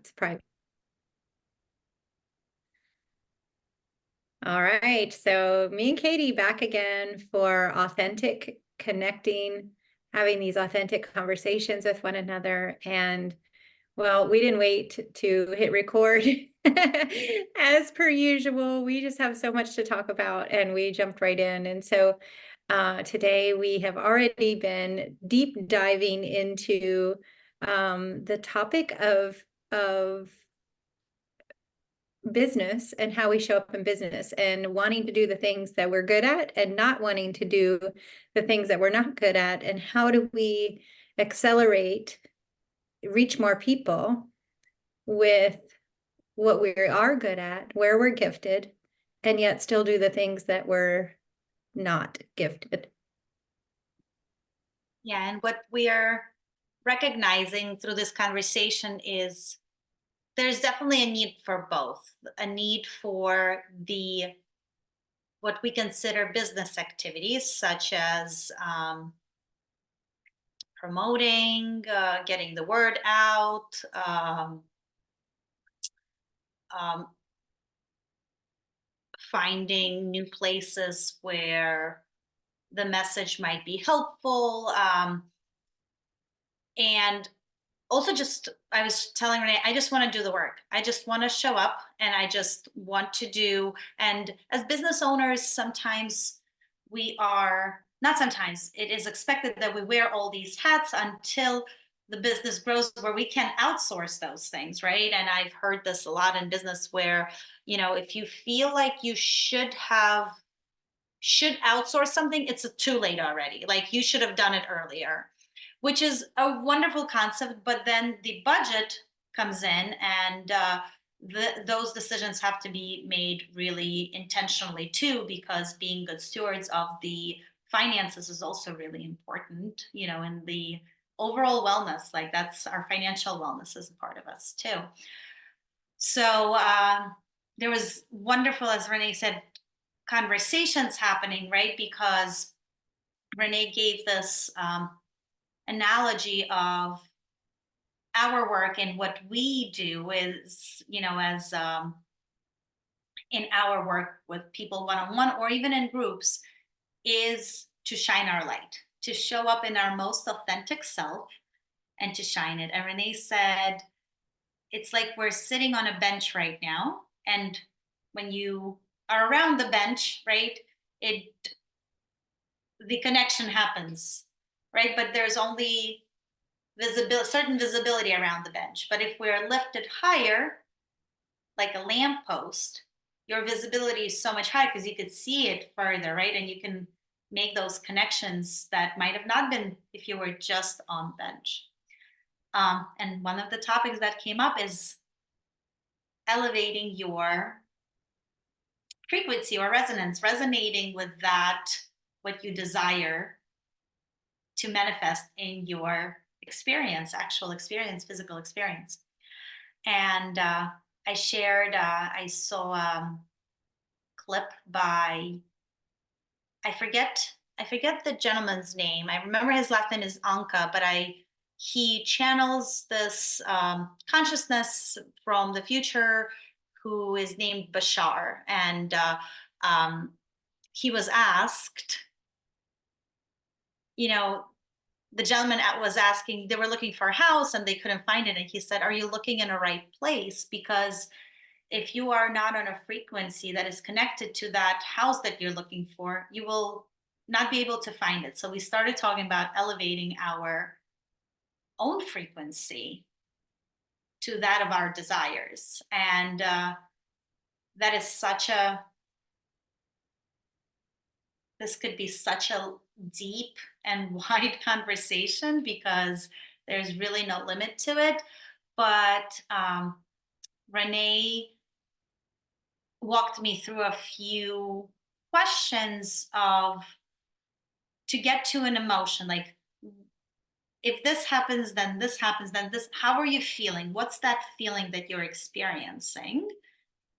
it's private. All right, so me and Katie back again for authentic connecting, having these authentic conversations with one another. And well, we didn't wait to hit record. As per usual, we just have so much to talk about and we jumped right in. And so today we have already been deep diving into the topic of business and how we show up in business and wanting to do the things that we're good at and not wanting to do the things that we're not good at, and how do we accelerate, reach more people with what we are good at, where we're gifted, and yet still do the things that we're not gifted. Yeah, and what we are recognizing through this conversation is there's definitely a need for both, a need for the what we consider business activities, such as promoting, getting the word out, um, finding new places where the message might be helpful, and also just I was telling Renee, I just want to do the work. I just want to show up and I just want to do. And as business owners, sometimes we are not sometimes it is expected that we wear all these hats until the business grows where we can outsource those things, right? And I've heard this a lot in business where, if you feel like you should outsource something, it's too late already. Like you should have done it earlier, which is a wonderful concept. But then the budget comes in, and those decisions have to be made really intentionally too, because being good stewards of the finances is also really important, in the overall wellness. Like that's our financial wellness is a part of us too. So there was wonderful, as Renee said, conversations happening, right? Because Renee gave this analogy of our work, and what we do is, as in our work with people one-on-one or even in groups, is to shine our light, to show up in our most authentic self and to shine it. And Renee said, it's like we're sitting on a bench right now. And when you are around the bench, right, the connection happens, right? But there's only certain visibility around the bench. But if we're lifted higher, like a lamppost, your visibility is so much higher because you could see it further, right? And you can make those connections that might have not been if you were just on the bench. And one of the topics that came up is elevating your frequency or resonance, resonating with that, what you desire to manifest in your experience, actual experience, physical experience. And I shared, I saw a clip by, I forget the gentleman's name. I remember his last name is Anka, but he channels this consciousness from the future who is named Bashar. And he was asked, the gentleman was asking, they were looking for a house and they couldn't find it. And he said, are you looking in the right place? Because if you are not on a frequency that is connected to that house that you're looking for, you will not be able to find it. So we started talking about elevating our own frequency to that of our desires. And that is this could be such a deep and wide conversation because there's really no limit to it. But Renee walked me through a few questions to get to an emotion, like if this happens, then this happens, then this, how are you feeling? What's that feeling that you're experiencing?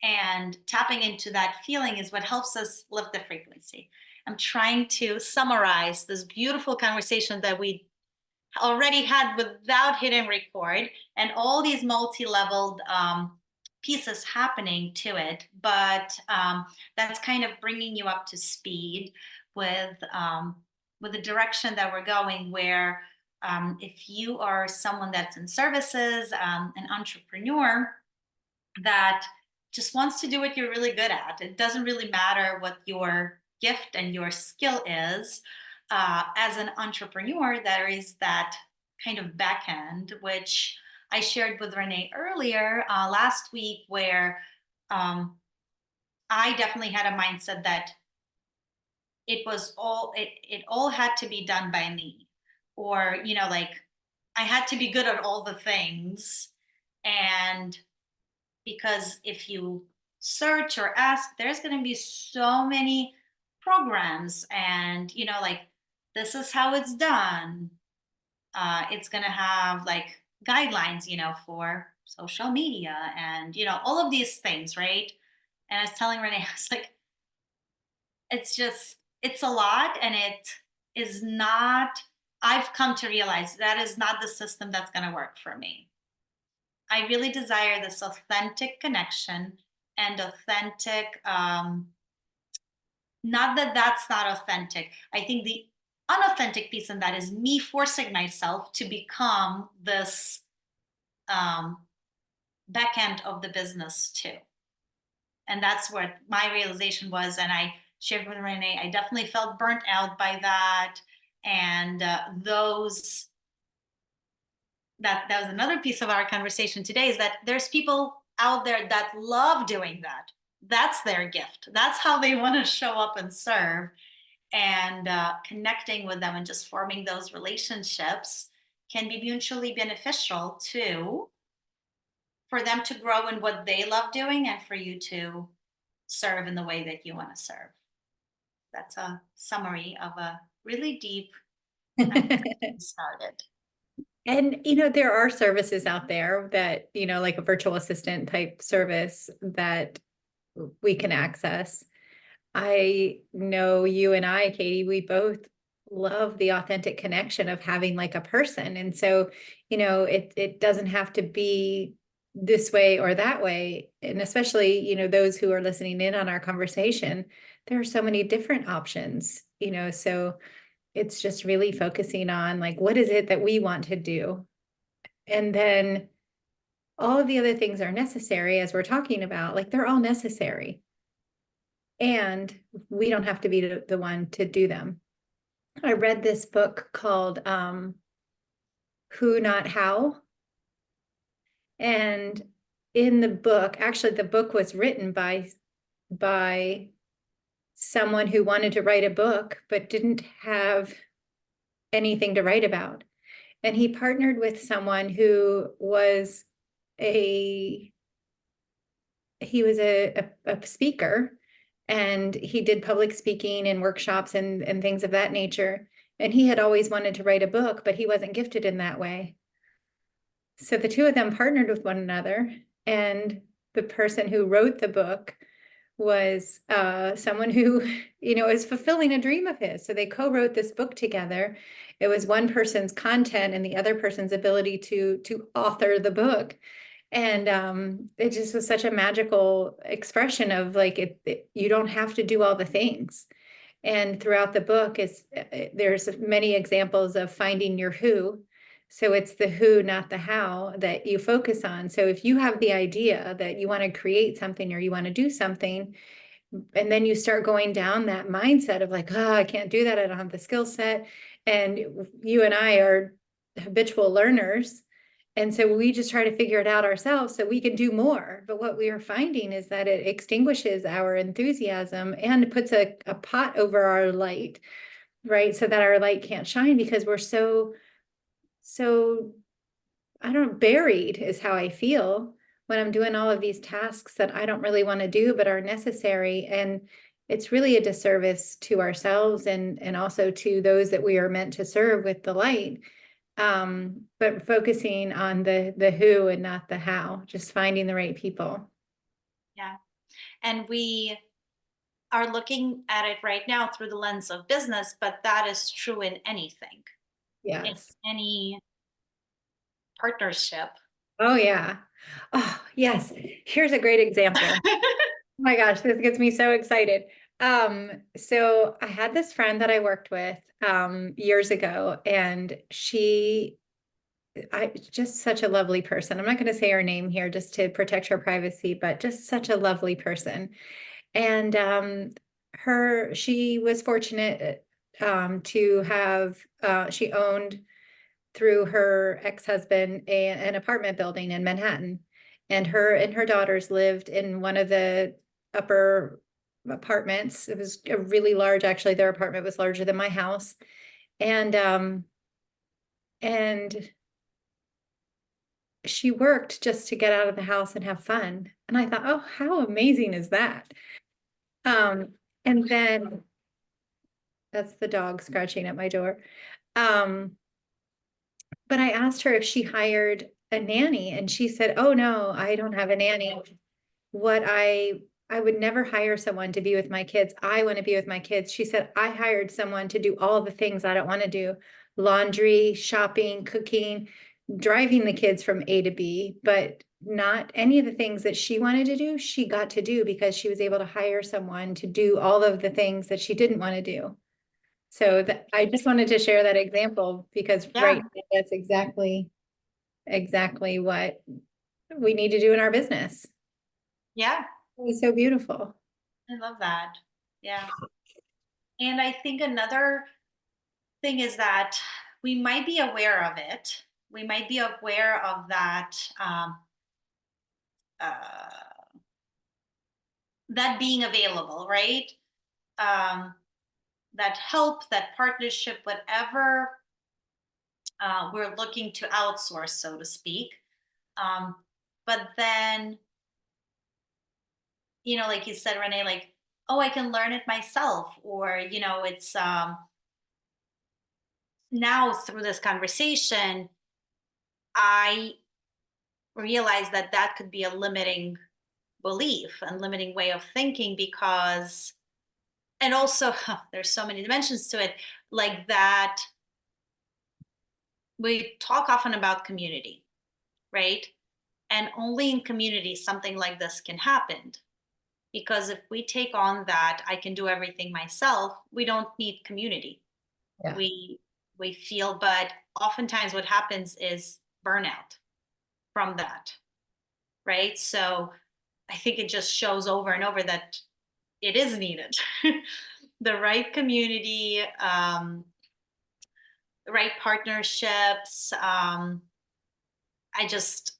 And tapping into that feeling is what helps us lift the frequency. I'm trying to summarize this beautiful conversation that we already had without hitting record, and all these multi-leveled pieces happening to it. But that's kind of bringing you up to speed with the direction that we're going, where if you are someone that's in services, an entrepreneur that just wants to do what you're really good at, it doesn't really matter what your gift and your skill is. As an entrepreneur, there is that kind of back end, which I shared with Renee earlier last week, where I definitely had a mindset that it all had to be done by me, or like I had to be good at all the things. And because if you search or ask, there's going to be so many programs, and like, this is how it's done. It's going to have like guidelines for social media, and all of these things, right? And I was telling Renee, I was like, it's a lot, and it is not, I've come to realize that is not the system that's going to work for me. I really desire this authentic connection and authentic, not that that's not authentic. I think the unauthentic piece in that is me forcing myself to become this back end of the business too. And that's what my realization was. And I shared with Renee, I definitely felt burnt out by that. And that was another piece of our conversation today, is that there's people out there that love doing that. That's their gift. That's how they want to show up and serve. And connecting with them and just forming those relationships can be mutually beneficial too, for them to grow in what they love doing and for you to serve in the way that you want to serve. That's a summary of a really deep started. And, there are services out there that, like a virtual assistant type service that we can access. I know you and I, Katie, we both love the authentic connection of having like a person. And so, it doesn't have to be this way or that way. And especially, those who are listening in on our conversation, there are so many different options, so it's just really focusing on like, what is it that we want to do? And then all of the other things are necessary, as we're talking about, like they're all necessary. And we don't have to be the one to do them. I read this book called Who Not How. And in the book, actually the book was written by someone who wanted to write a book but didn't have anything to write about. And he partnered with someone who was a speaker, and he did public speaking and workshops and things of that nature. And he had always wanted to write a book, but he wasn't gifted in that way. So the two of them partnered with one another, and the person who wrote the book was someone who, is fulfilling a dream of his. So they co-wrote this book together. It was one person's content and the other person's ability to author the book. And it just was such a magical expression of like, you don't have to do all the things. And throughout the book there's many examples of finding your who. So it's the who, not the how, that you focus on. So if you have the idea that you want to create something or you want to do something, and then you start going down that mindset of like, oh, I can't do that, I don't have the skill set. And you and I are habitual learners. And so we just try to figure it out ourselves so we can do more. But what we are finding is that it extinguishes our enthusiasm and puts a pot over our light, right? So that our light can't shine because we're so, I don't know, buried is how I feel when I'm doing all of these tasks that I don't really want to do, but are necessary. And it's really a disservice to ourselves and also to those that we are meant to serve with the light. But focusing on the who and not the how, just finding the right people. Yeah. And we are looking at it right now through the lens of business, but that is true in anything, in Yes. any partnership. Oh, yeah. Oh, yes. Here's a great example. Oh my gosh, this gets me so excited. So I had this friend that I worked with years ago, and just such a lovely person. I'm not going to say her name here just to protect her privacy, but just such a lovely person. And she was fortunate to have she owned through her ex-husband an apartment building in Manhattan. And her and her daughters lived in one of the upper apartments. It was a really large, actually, their apartment was larger than my house. And she worked just to get out of the house and have fun. And I thought, oh, how amazing is that? Um, and then that's the dog scratching at my door. Um, but I asked her if she hired a nanny, and she said, "Oh no, I don't have a nanny. What I would never hire someone to be with my kids. I want to be with my kids." She said, "I hired someone to do all the things I don't want to do: laundry, shopping, cooking, driving the kids from A to B, but not any of the things that she wanted to do, she got to do because she was able to hire someone to do all of the things that she didn't want to do." So that I just wanted to share that example because Yeah, right, that's exactly what we need to do in our business. yeah, It was so beautiful. I love that. Yeah. And I think another thing is that we might be aware of it. We might be aware of that, uh, that being available, right? Um, that help, that partnership, whatever we're looking to outsource, so to speak. Um, but then, like you said, Renee, like, oh, I can learn it myself, or it's now through this conversation, I realize that that could be a limiting belief and limiting way of thinking because, and also there's so many dimensions to it, like that we talk often about community, right? And only in community something like this can happen. Because if we take on that, I can do everything myself, we don't need community. Yeah. We feel, but oftentimes what happens is burnout from that, right? So I think it just shows over and over that it is needed. The right community, the right partnerships. I just,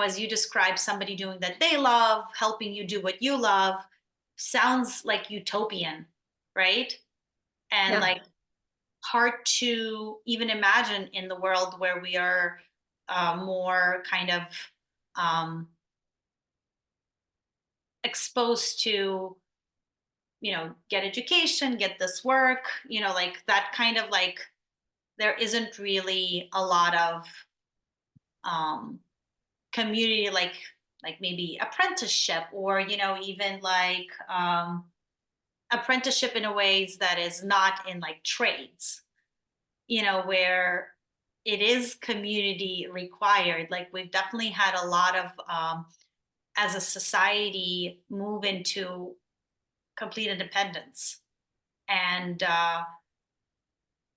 as you describe somebody doing that they love, helping you do what you love, sounds like utopian, right? And Yeah. like hard to even imagine in the world where we are more kind of um, exposed to, get education, get this work, like that kind of like, there isn't really a lot of um, community, like maybe apprenticeship or even like apprenticeship in a ways that is not in like trades, where it is community required. Like we've definitely had a lot of as a society move into complete independence. And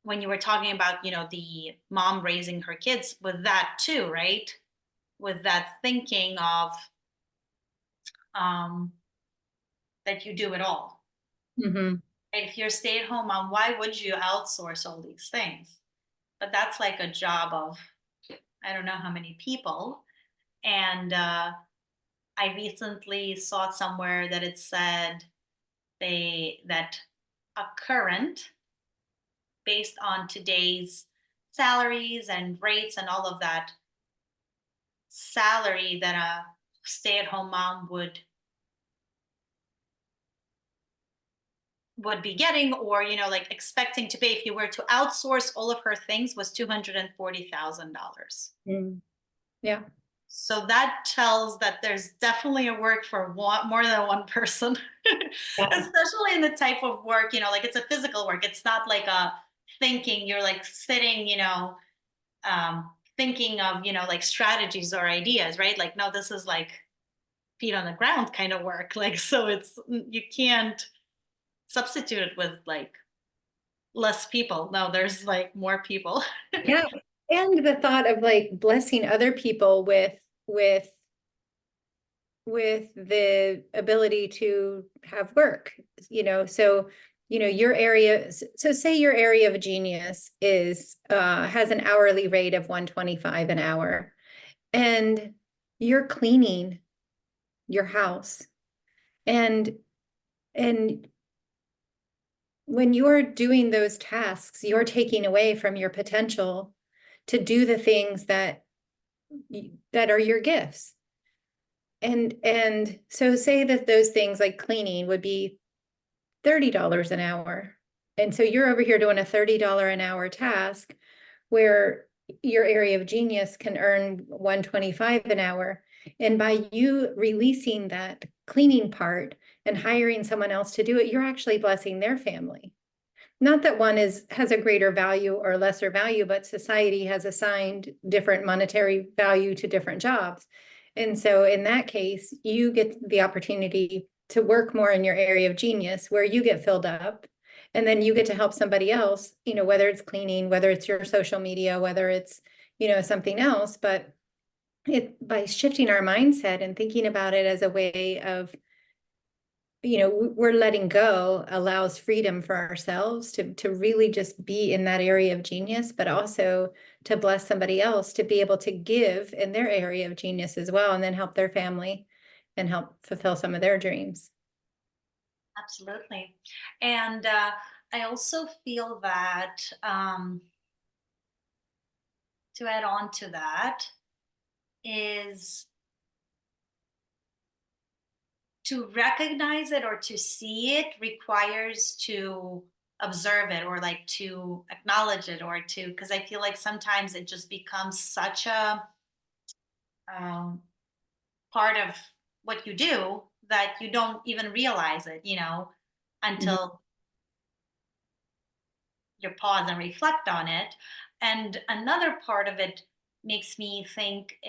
when you were talking about the mom raising her kids with that too, right, with that thinking of um, that you do it all. Hmm. And if you're a stay-at-home mom, why would you outsource all these things? But that's like a job of I don't know how many people. And I recently saw somewhere that it said that a current, based on today's salaries and rates and all of that, salary that a stay-at-home mom would be getting, or like expecting to pay if you were to outsource all of her things, was $240,000. Mm. Yeah. So that tells that there's definitely a work for more than one person, Yeah. especially in the type of work, like it's a physical work. It's not like a thinking, you're like sitting, thinking of, like strategies or ideas, right? Like, no, this is like feet on the ground kind of work. Like, so you can't substitute it with like less people. No, there's like more people. Yeah. And the thought of like blessing other people with with the ability to have work, so your area, so say your area of genius is has an hourly rate of 125 an hour, and you're cleaning your house, and and when you're doing those tasks, you're taking away from your potential to do the things that are your gifts. And so say that those things like cleaning would be $30 an hour. And so you're over here doing a $30 an hour task where your area of genius can earn 125 an hour. And by you releasing that cleaning part and hiring someone else to do it, you're actually blessing their family. Not that one has a greater value or lesser value, but society has assigned different monetary value to different jobs. And so in that case, you get the opportunity to work more in your area of genius where you get filled up. And then you get to help somebody else, whether it's cleaning, whether it's your social media, whether it's, something else. But by shifting our mindset and thinking about it as a way of, we're letting go allows freedom for ourselves to really just be in that area of genius, but also to bless somebody else to be able to give in their area of genius as well, and then help their family and help fulfill some of their dreams. Absolutely. And I also feel that, to add on to that, is to recognize it or to see it requires to observe it or like to acknowledge it or to, because I feel like sometimes it just becomes such a um, part of what you do that you don't even realize it, Mhm. until you pause and reflect on it. And another part of it makes me think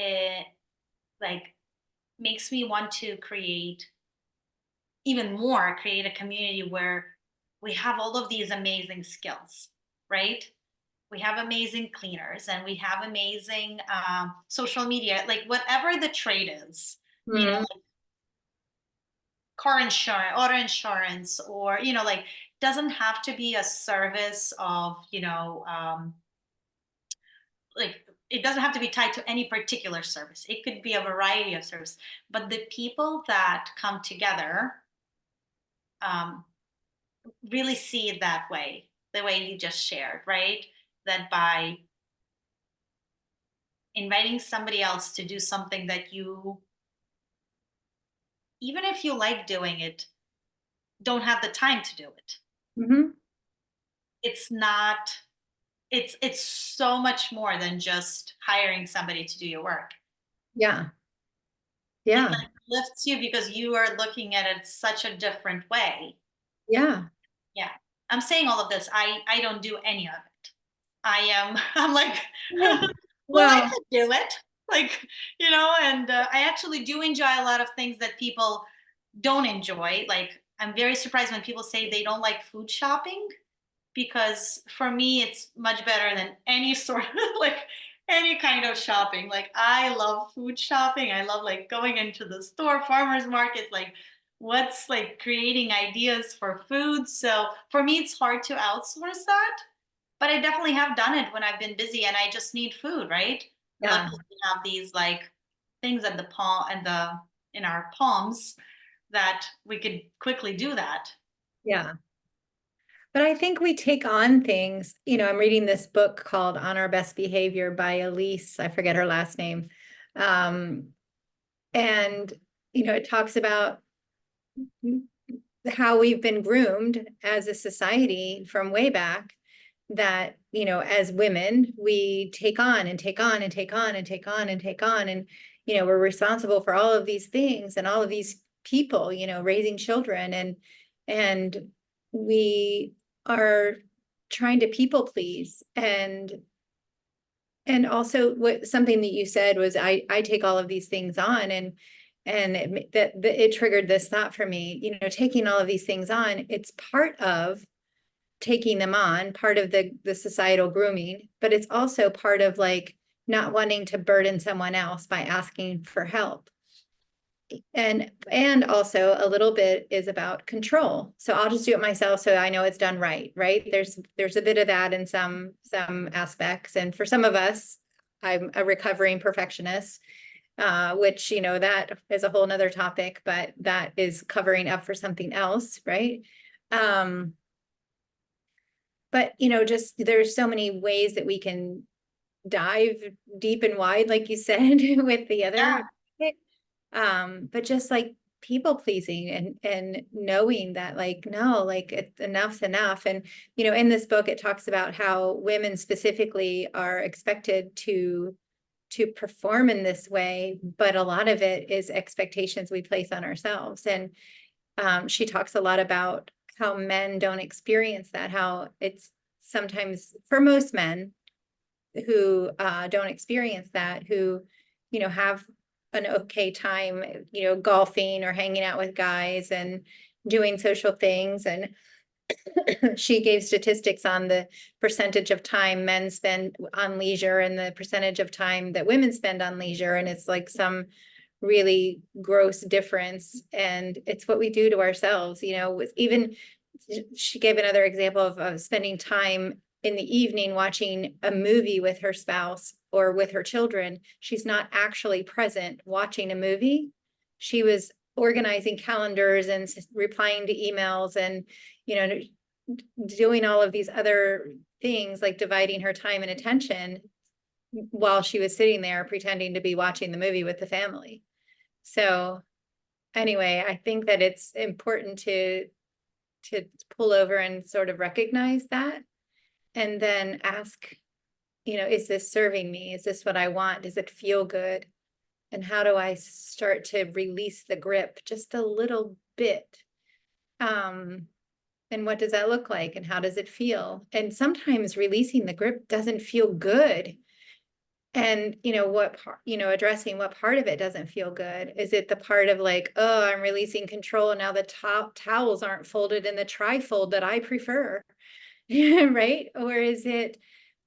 like makes me want to create a community where we have all of these amazing skills, right? We have amazing cleaners and we have amazing social media, like whatever the trade is, Mhm. like car insurance, auto insurance, or, like doesn't have to be a service of, like it doesn't have to be tied to any particular service. It could be a variety of service, but the people that come together um, really see it that way, the way you just shared, right? That by inviting somebody else to do something that you, even if you like doing it, don't have the time to do it. Mhm. It's not, it's so much more than just hiring somebody to do your work. Yeah. It Yeah. like lifts you because you are looking at it such a different way. Yeah. Yeah. I'm saying all of this. I don't do any of it. I am I'm like, Yeah. well, I Well, could do it. Like, and I actually do enjoy a lot of things that people don't enjoy. Like, I'm very surprised when people say they don't like food shopping, because for me it's much better than any sort of like any kind of shopping. Like, I love food shopping. I love like going into the store, farmers market, like what's like creating ideas for food. So for me it's hard to outsource that, but I definitely have done it when I've been busy and I just need food, right? yeah. Luckily we have these like things at the palm and the in our palms that we could quickly do that. Yeah. But I think we take on things, I'm reading this book called On Our Best Behavior by Elise, I forget her last name. Um, and, it talks about how we've been groomed as a society from way back that, as women, we take on and take on and take on and take on and take on. And, we're responsible for all of these things and all of these people, raising children. And we are trying to people please. And also something that you said was, I take all of these things on, and it triggered this thought for me, taking all of these things on, it's part of taking them on, part of the societal grooming, but it's also part of like not wanting to burden someone else by asking for help. And also a little bit is about control. So I'll just do it myself so I know it's done right, right? There's a bit of that in some aspects. And for some of us, I'm a recovering perfectionist, which, that is a whole nother topic, but that is covering up for something else, right? But, just there's so many ways that we can dive deep and wide, like you said, with the other. But just like people pleasing and knowing that like, no, like enough's enough. And, in this book, it talks about how women specifically are expected to perform in this way, but a lot of it is expectations we place on ourselves. And she talks a lot about how men don't experience that, how it's sometimes for most men who don't experience that, who, have an okay time, golfing or hanging out with guys and doing social things. And she gave statistics on the percentage of time men spend on leisure and the percentage of time that women spend on leisure. And it's like some really gross difference. And it's what we do to ourselves, with even, she gave another example of spending time in the evening watching a movie with her spouse or with her children. She's not actually present watching a movie. She was organizing calendars and replying to emails and, doing all of these other things, like dividing her time and attention while she was sitting there pretending to be watching the movie with the family. So anyway, I think that it's important to pull over and sort of recognize that, and then ask, is this serving me? Is this what I want? Does it feel good? And how do I start to release the grip just a little bit? And what does that look like? And how does it feel? And sometimes releasing the grip doesn't feel good. And, addressing what part of it doesn't feel good. Is it the part of like, oh, I'm releasing control and now the towels aren't folded in the trifold that I prefer, right? Or is it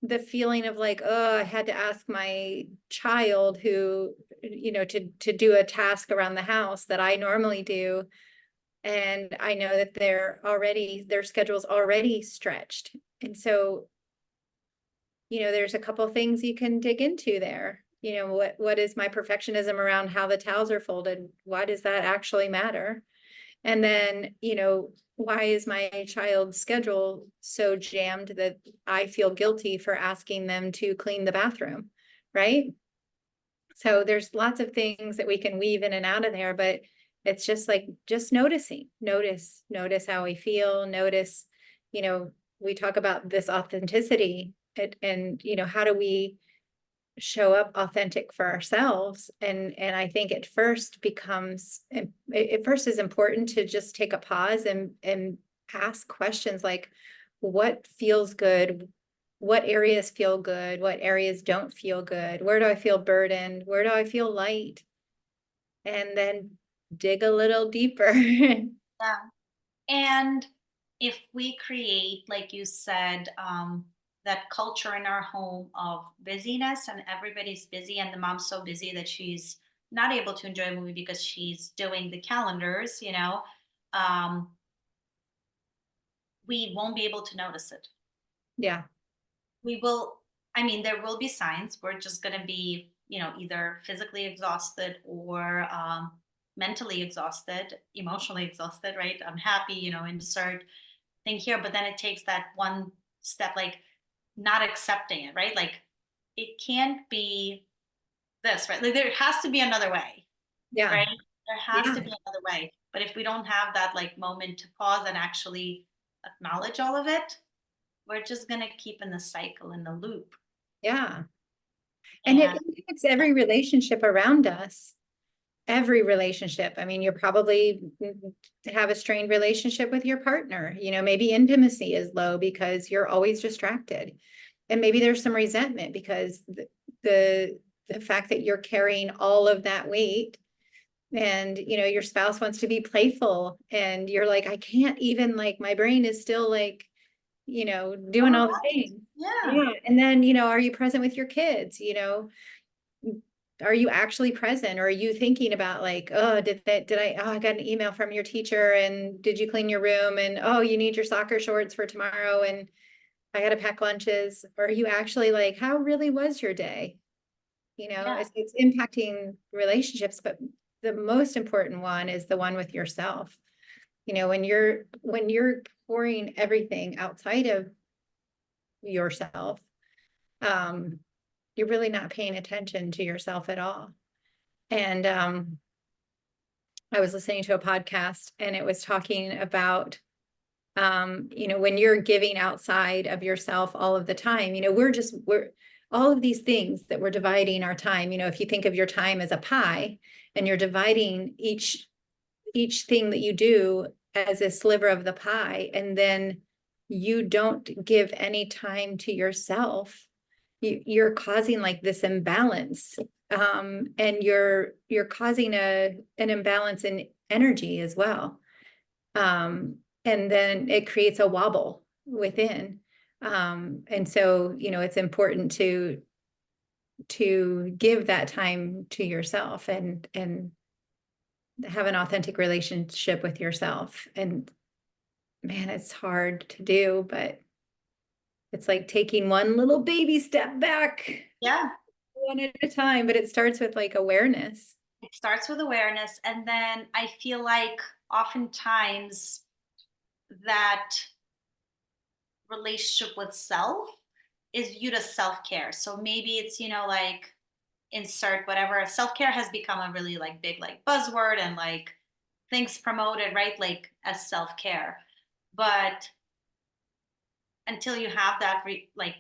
the feeling of like, oh, I had to ask my child who, to do a task around the house that I normally do. And I know that their schedule's already stretched. And so, there's a couple things you can dig into there. What is my perfectionism around how the towels are folded? Why does that actually matter? And then, why is my child's schedule so jammed that I feel guilty for asking them to clean the bathroom, right? So there's lots of things that we can weave in and out of there, but it's just like, just notice how we feel, notice, we talk about this authenticity and how do we show up authentic for ourselves. And I think at first is important to just take a pause and ask questions like, what feels good? What areas feel good? What areas don't feel good? Where do I feel burdened? Where do I feel light? And then dig a little deeper. Yeah. And if we create, like you said, that culture in our home of busyness and everybody's busy and the mom's so busy that she's not able to enjoy a movie because she's doing the calendars, um, we won't be able to notice it. Yeah. We will, I mean, there will be signs. We're just going to be, either physically exhausted or mentally exhausted, emotionally exhausted, right? Unhappy, insert thing here. But then it takes that one step, like not accepting it, right? Like it can't be this, right? Like there has to be another way, Yeah. right? There has Yeah. to be another way. But if we don't have that like moment to pause and actually acknowledge all of it, we're just going to keep in the cycle, in the loop. Yeah. And it And impacts every relationship around us. every relationship. I mean, you're probably have a strained relationship with your partner. You know, maybe intimacy is low because you're always distracted. And maybe there's some resentment because the fact that you're carrying all of that weight, and you know your spouse wants to be playful and you're like, I can't even, like, my brain is still like, you know, doing Oh, all the right. things. Yeah. Yeah. And then, you know, are you present with your kids? You know, are you actually present, or are you thinking about like, oh, I got an email from your teacher, and did you clean your room, and oh, you need your soccer shorts for tomorrow, and I got to pack lunches? Or are you actually like, how really was your day? You know, Yeah. it's impacting relationships, but the most important one is the one with yourself. You know, when you're pouring everything outside of yourself, um, you're really not paying attention to yourself at all. And I was listening to a podcast and it was talking about, you know, when you're giving outside of yourself all of the time, you know, we're all of these things that we're dividing our time. You know, if you think of your time as a pie and you're dividing each thing that you do as a sliver of the pie, and then you don't give any time to yourself, you're causing like this imbalance, and you're causing an imbalance in energy as well, and then it creates a wobble within, and so you know it's important to give that time to yourself and have an authentic relationship with yourself. And man, it's hard to do, but it's like taking one little baby step back, Yeah. one at a time, but it starts with like awareness. It starts with awareness. And then I feel like oftentimes that relationship with self is viewed as self-care. So maybe it's, like insert whatever. Self-care has become a really like big like buzzword and like things promoted, right? Like as self-care. But until you have that like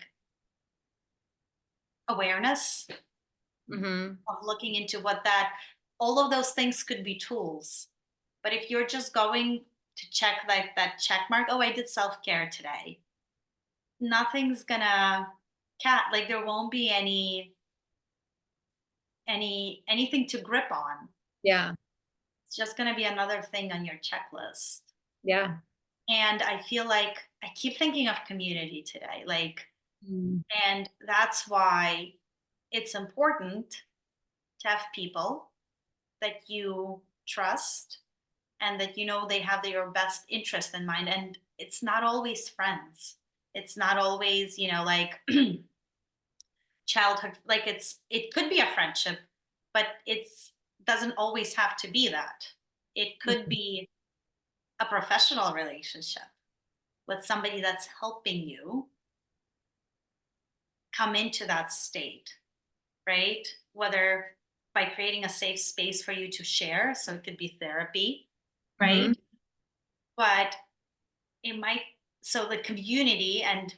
awareness Mm-hmm. of looking into what that, all of those things could be tools. But if you're just going to check like that check mark, oh, I did self-care today, nothing's gonna like there won't be anything to grip on. Yeah. It's just gonna be another thing on your checklist. Yeah. And I feel like I keep thinking of community today, like, Mm. and that's why it's important to have people that you trust and that you know they have your best interest in mind. And it's not always friends. It's not always, like childhood, like it could be a friendship, but it's doesn't always have to be that. It could Mhm. be a professional relationship with somebody that's helping you come into that state, right? Whether by creating a safe space for you to share, so it could be therapy, Mhm. right? But it might, so the community, and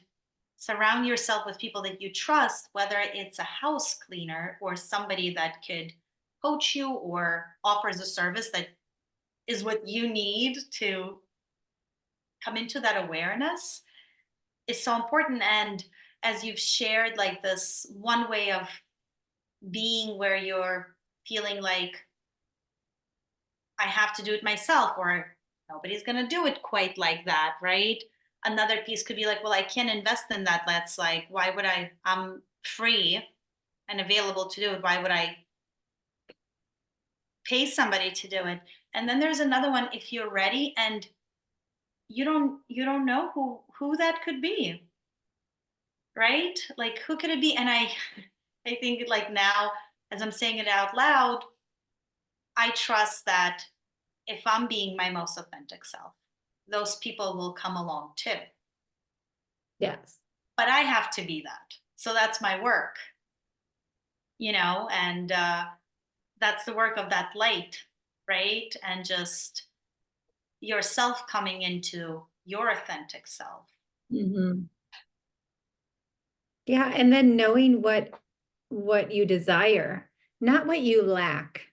surround yourself with people that you trust, whether it's a house cleaner or somebody that could coach you or offers a service that is what you need to come into that awareness, is so important. And as you've shared like this one way of being where you're feeling like I have to do it myself, or nobody's going to do it quite like that, right? Another piece could be like, well, I can't invest in that. That's like, why would I? I'm free and available to do it. Why would I pay somebody to do it? And then there's another one, if you're ready and you don't know who that could be, right? Like who could it be? And I think like now as I'm saying it out loud, I trust that if I'm being my most authentic self, those people will come along too. Yes. But I have to be that. So that's my work, and that's the work of that light, right? And just yourself coming into your authentic self. Mhm. Yeah, and then knowing what you desire, not what you lack.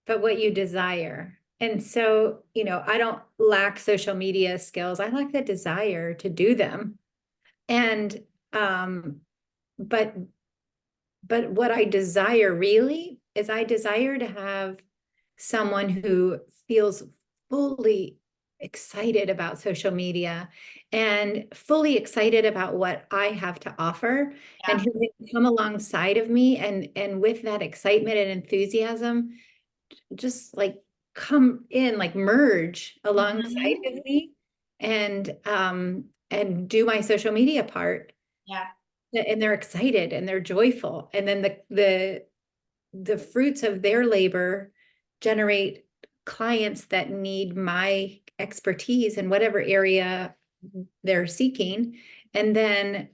but what you desire. And so, I don't lack social media skills. I lack the desire to do them. And, but, but what I desire really is I desire to have someone who feels fully excited about social media and fully excited about what I have to offer, and Yeah. who can come alongside of me and with that excitement and enthusiasm, just like come in, like merge alongside Mhm. of me and do my social media part. Yeah. And they're excited and they're joyful. And then the fruits of their labor generate clients that need my expertise in whatever area they're seeking. And then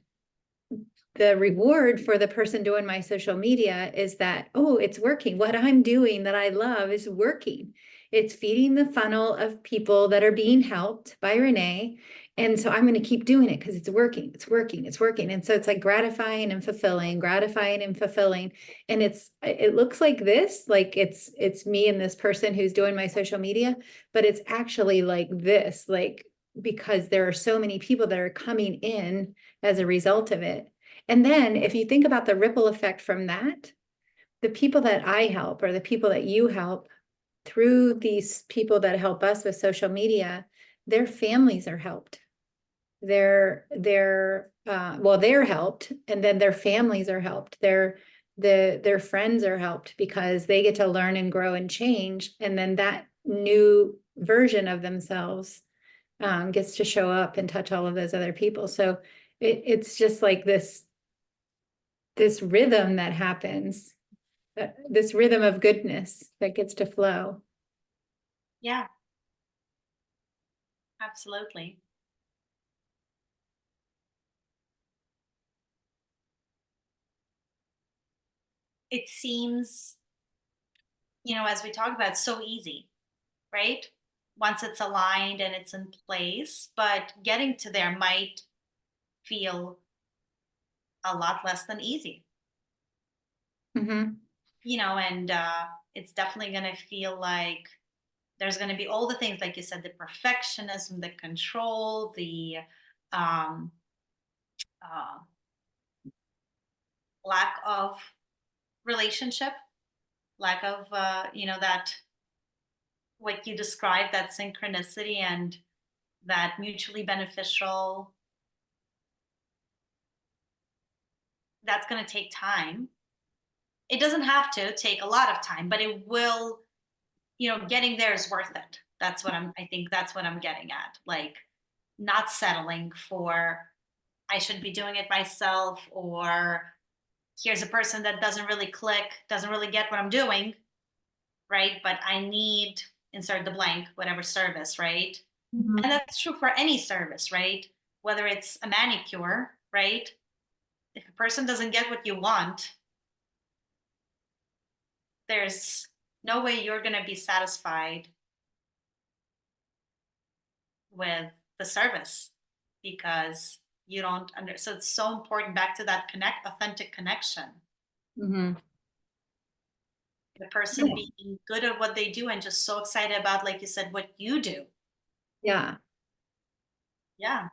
the reward for the person doing my social media is that, oh, it's working. What I'm doing that I love is working. It's feeding the funnel of people that are being helped by Renee. And so I'm going to keep doing it because it's working, it's working, it's working. And so it's like gratifying and fulfilling, gratifying and fulfilling. And it looks like this, like it's me and this person who's doing my social media, but it's actually like this, like, because there are so many people that are coming in as a result of it. And then if you think about the ripple effect from that, the people that I help or the people that you help through these people that help us with social media, their families are helped. They're helped, and then their families are helped. Their friends are helped because they get to learn and grow and change. And then that new version of themselves gets to show up and touch all of those other people. So it's just like this rhythm that happens, this rhythm of goodness that gets to flow. Yeah, absolutely. It seems, as we talk about, so easy, right? Once it's aligned and it's in place, but getting to there might feel a lot less than easy, Mm-hmm. and it's definitely going to feel like there's going to be all the things, like you said, the perfectionism, the control, the um, uh, lack of relationship, lack of, that what you described, that synchronicity and that mutually beneficial. That's going to take time. It doesn't have to take a lot of time, but it will, getting there is worth it. I think that's what I'm getting at. Like, not settling for, I should be doing it myself, or here's a person that doesn't really click, doesn't really get what I'm doing, right? But I need, insert the blank, whatever service, right? And Mm-hmm. that's true for any service, right? Whether it's a manicure, right? If a person doesn't get what you want, there's no way you're going to be satisfied with the service, because you don't under so it's so important, back to that authentic connection, Mm-hmm. the person Yeah. being good at what they do and just so excited about, like you said, what you do. Yeah. Yeah.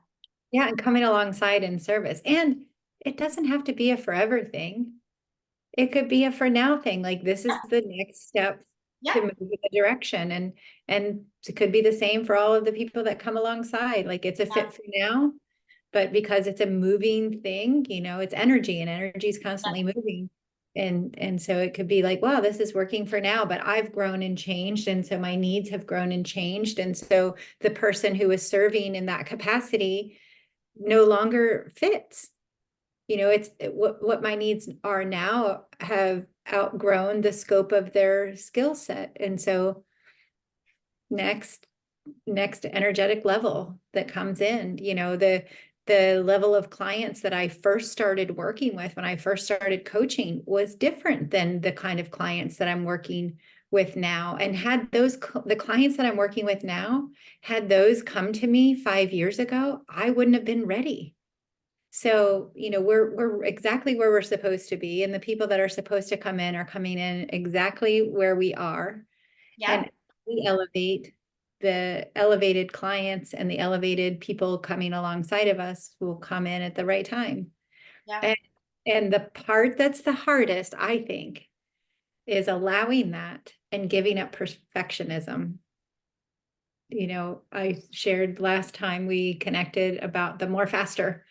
Yeah. And coming alongside in service. And it doesn't have to be a forever thing. It could be a for now thing. Like this is the next step Yeah. to move in the direction. And it could be the same for all of the people that come alongside. Like it's a Yeah. fit for now, but because it's a moving thing, it's energy, and energy is constantly moving. And so it could be like, wow, this is working for now, but I've grown and changed. And so my needs have grown and changed. And so the person who is serving in that capacity no longer fits. What my needs are now have outgrown the scope of their skill set. And so next energetic level that comes in, the level of clients that I first started working with when I first started coaching was different than the kind of clients that I'm working with now. And had the clients that I'm working with now, had those come to me 5 years ago, I wouldn't have been ready. So, we're exactly where we're supposed to be, and the people that are supposed to come in are coming in exactly where we are. Yeah, And we elevate the elevated clients and the elevated people coming alongside of us will come in at the right time. yeah. And, and the part that's the hardest, I think, is allowing that and giving up perfectionism. You know, I shared last time we connected about the more faster.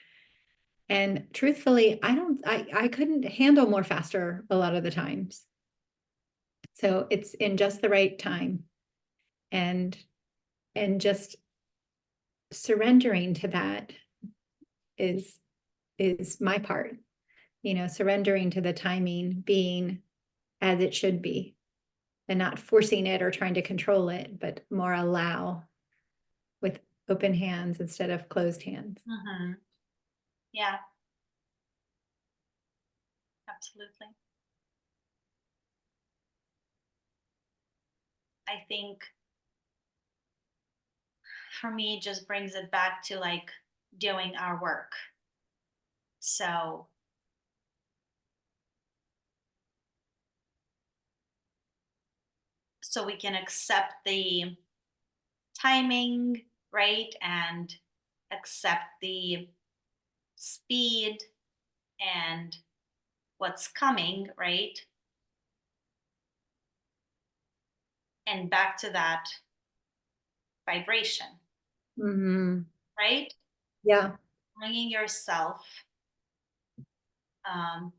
And truthfully, I couldn't handle more faster a lot of the times. So it's in just the right time. And just surrendering to that is my part, you know, surrendering to the timing being as it should be and not forcing it or trying to control it, but more allow with open hands instead of closed hands. Mm-hmm. Yeah, absolutely. I think for me, it just brings it back to like doing our work. So we can accept the timing, right? And accept the speed and what's coming, right? And back to that vibration, Mhm. right? Yeah. Bringing yourself um,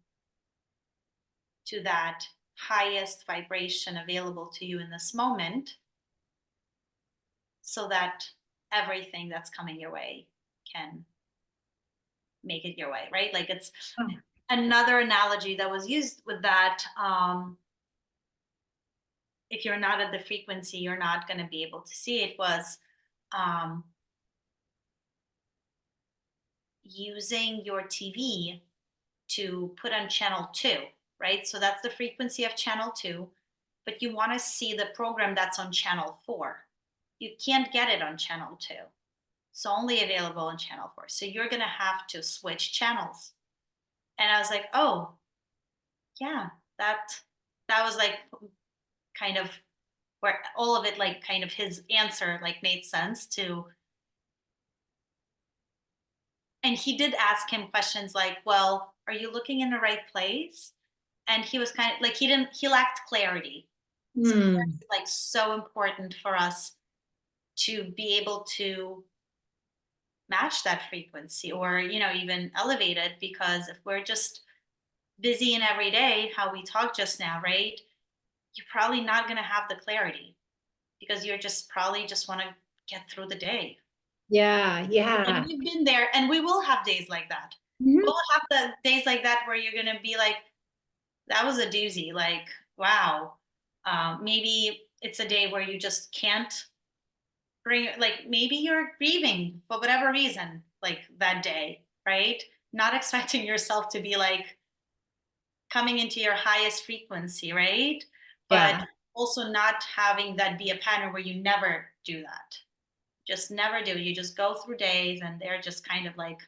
to that highest vibration available to you in this moment so that everything that's coming your way can make it your way, right? Like it's Oh. another analogy that was used with that. If you're not at the frequency, you're not going to be able to see it. Was um, using your TV to put on channel 2, right? So that's the frequency of channel 2, but you want to see the program that's on channel 4. You can't get it on channel 2. It's only available on channel 4. So you're going to have to switch channels. And I was like, "Oh, yeah, that was like kind of where all of it, like kind of his answer like made sense to." And he did ask him questions like, well, are you looking in the right place? And he was kind of like, he lacked clarity. So Mm. it's like so important for us to be able to match that frequency or, even elevate it, because if we're just busy in every day, how we talked just now, right? You're probably not going to have the clarity because you're just probably just want to get through the day. Yeah. And Yeah. we've been there, and we will have days like that. Mhm. We'll have the days like that where you're gonna be like, that was a doozy. Like, wow. Maybe it's a day where you just can't bring, like, maybe you're grieving for whatever reason, like that day, right? Not expecting yourself to be like coming into your highest frequency, right? But Yeah. also not having that be a pattern where you never do that. Just never do. You just go through days and they're just kind of like,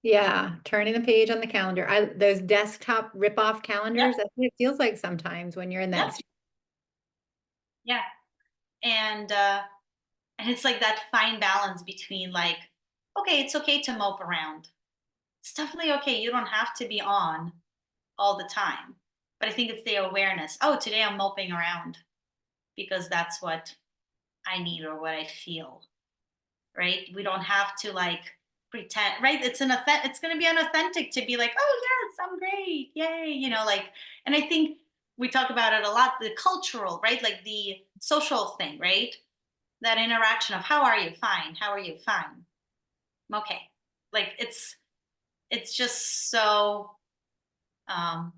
Yeah. Turning the page on the calendar. Those desktop rip-off yep, calendars, that's what it feels like sometimes when you're in yep, that state. yeah. And it's like that fine balance between like, okay, it's okay to mope around. It's definitely okay. You don't have to be on all the time. But I think it's the awareness. Oh, today I'm moping around because that's what I need or what I feel. Right? We don't have to like pretend, right? It's going to be unauthentic to be like, "Oh, yes, I'm great. Yay." Like, and I think we talk about it a lot, the cultural, right? Like the social thing, right? That interaction of how are you? Fine. How are you? Fine. Okay. Like it's just so um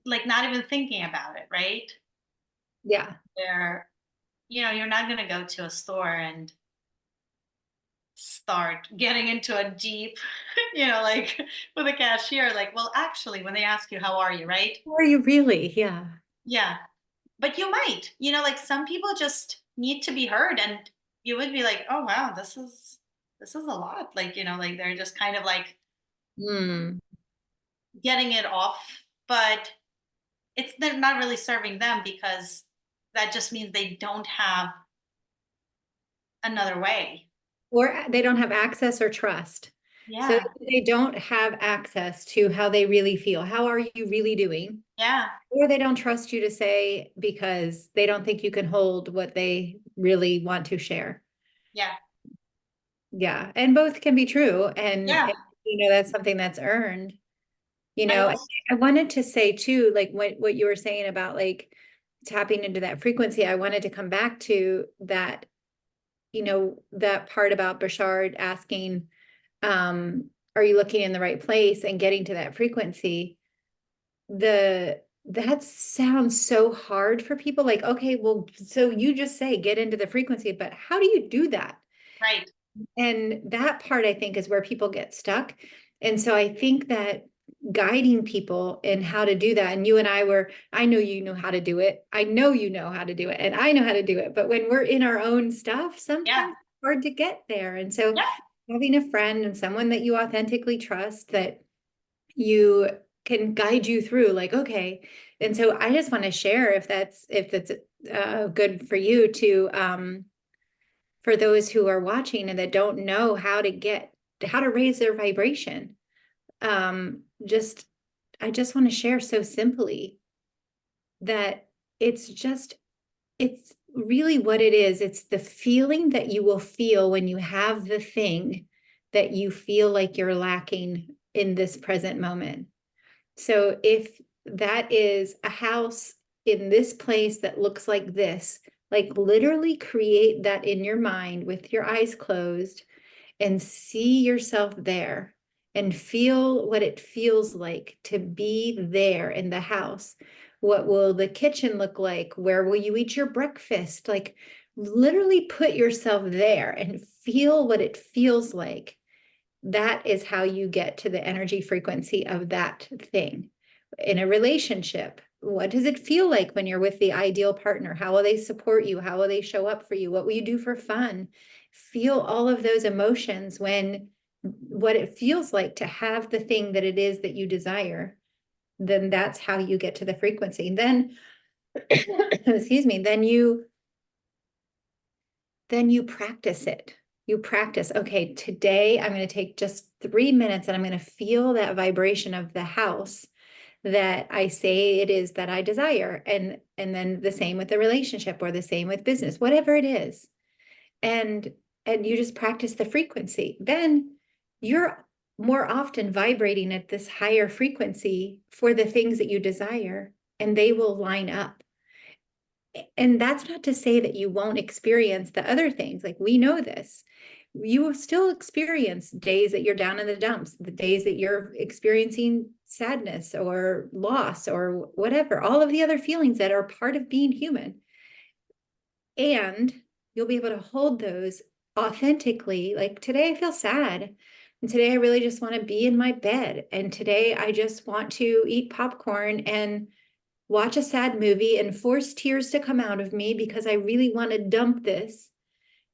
like not even thinking about it, right? Yeah. Where you're not going to go to a store and start getting into a deep like with a cashier, like, well, actually, when they ask you how are you, right? Who are you really? Yeah. Yeah, but you might, like some people just need to be heard, and you would be like, oh wow, this is a lot, like like they're just kind of like Mm. getting it off, but it's they're not really serving them because that just means they don't have another way. Or they don't have access or trust. So Yeah, they don't have access to how they really feel. How are you really doing? yeah, Or they don't trust you to say because they don't think you can hold what they really want to share. yeah, Yeah. And both can be true. And yeah. that's something that's earned. I And also, I wanted to say too, like what you were saying about like tapping into that frequency. I wanted to come back to that, that part about Bashard asking, are you looking in the right place and getting to that frequency? That sounds so hard for people. Like, okay, well, so you just say get into the frequency, but how do you do that? right, And that part, I think, is where people get stuck. And so I think that guiding people in how to do that, and you and I know you know how to do it. I know you know how to do it, and I know how to do it. But when we're in our own stuff, yeah, sometimes it's hard to get there. And so yeah, having a friend and someone that you authentically trust that you can guide you through, like, okay. And so I just want to share if that's good for you to for those who are watching and that don't know how to raise their vibration. Just I just want to share so simply that it's just it's really what it is. It's the feeling that you will feel when you have the thing that you feel like you're lacking in this present moment. So if that is a house in this place that looks like this, like literally create that in your mind with your eyes closed and see yourself there and feel what it feels like to be there in the house. What will the kitchen look like? Where will you eat your breakfast? Like literally put yourself there and feel what it feels like. That is how you get to the energy frequency of that thing. In a relationship, what does it feel like when you're with the ideal partner? How will they support you? How will they show up for you? What will you do for fun? Feel all of those emotions when what it feels like to have the thing that it is that you desire. Then that's how you get to the frequency. And then, excuse me, then you practice it. You practice, okay, today I'm going to take just 3 minutes and I'm going to feel that vibration of the house that I say it is that I desire. And then the same with the relationship or the same with business, whatever it is. And you just practice the frequency. Then you're more often vibrating at this higher frequency for the things that you desire, and they will line up. And that's not to say that you won't experience the other things. Like we know this. You will still experience days that you're down in the dumps, the days that you're experiencing sadness or loss or whatever, all of the other feelings that are part of being human. And you'll be able to hold those authentically. Like today, I feel sad. And today, I really just want to be in my bed. And today, I just want to eat popcorn and watch a sad movie and force tears to come out of me because I really want to dump this.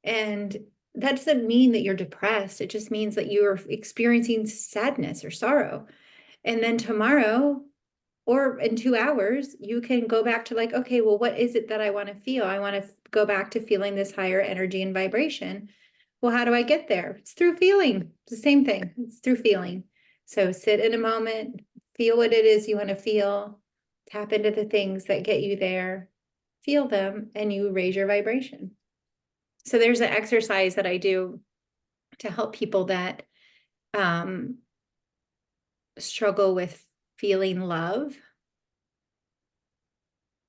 And that doesn't mean that you're depressed. It just means that you're experiencing sadness or sorrow. And then tomorrow or in 2 hours, you can go back to like, okay, well, what is it that I want to feel? I want to go back to feeling this higher energy and vibration. Well, how do I get there? It's through feeling. It's the same thing. It's through feeling. So sit in a moment, feel what it is you want to feel, tap into the things that get you there, feel them, and you raise your vibration. So there's an exercise that I do to help people that um, struggle with feeling love.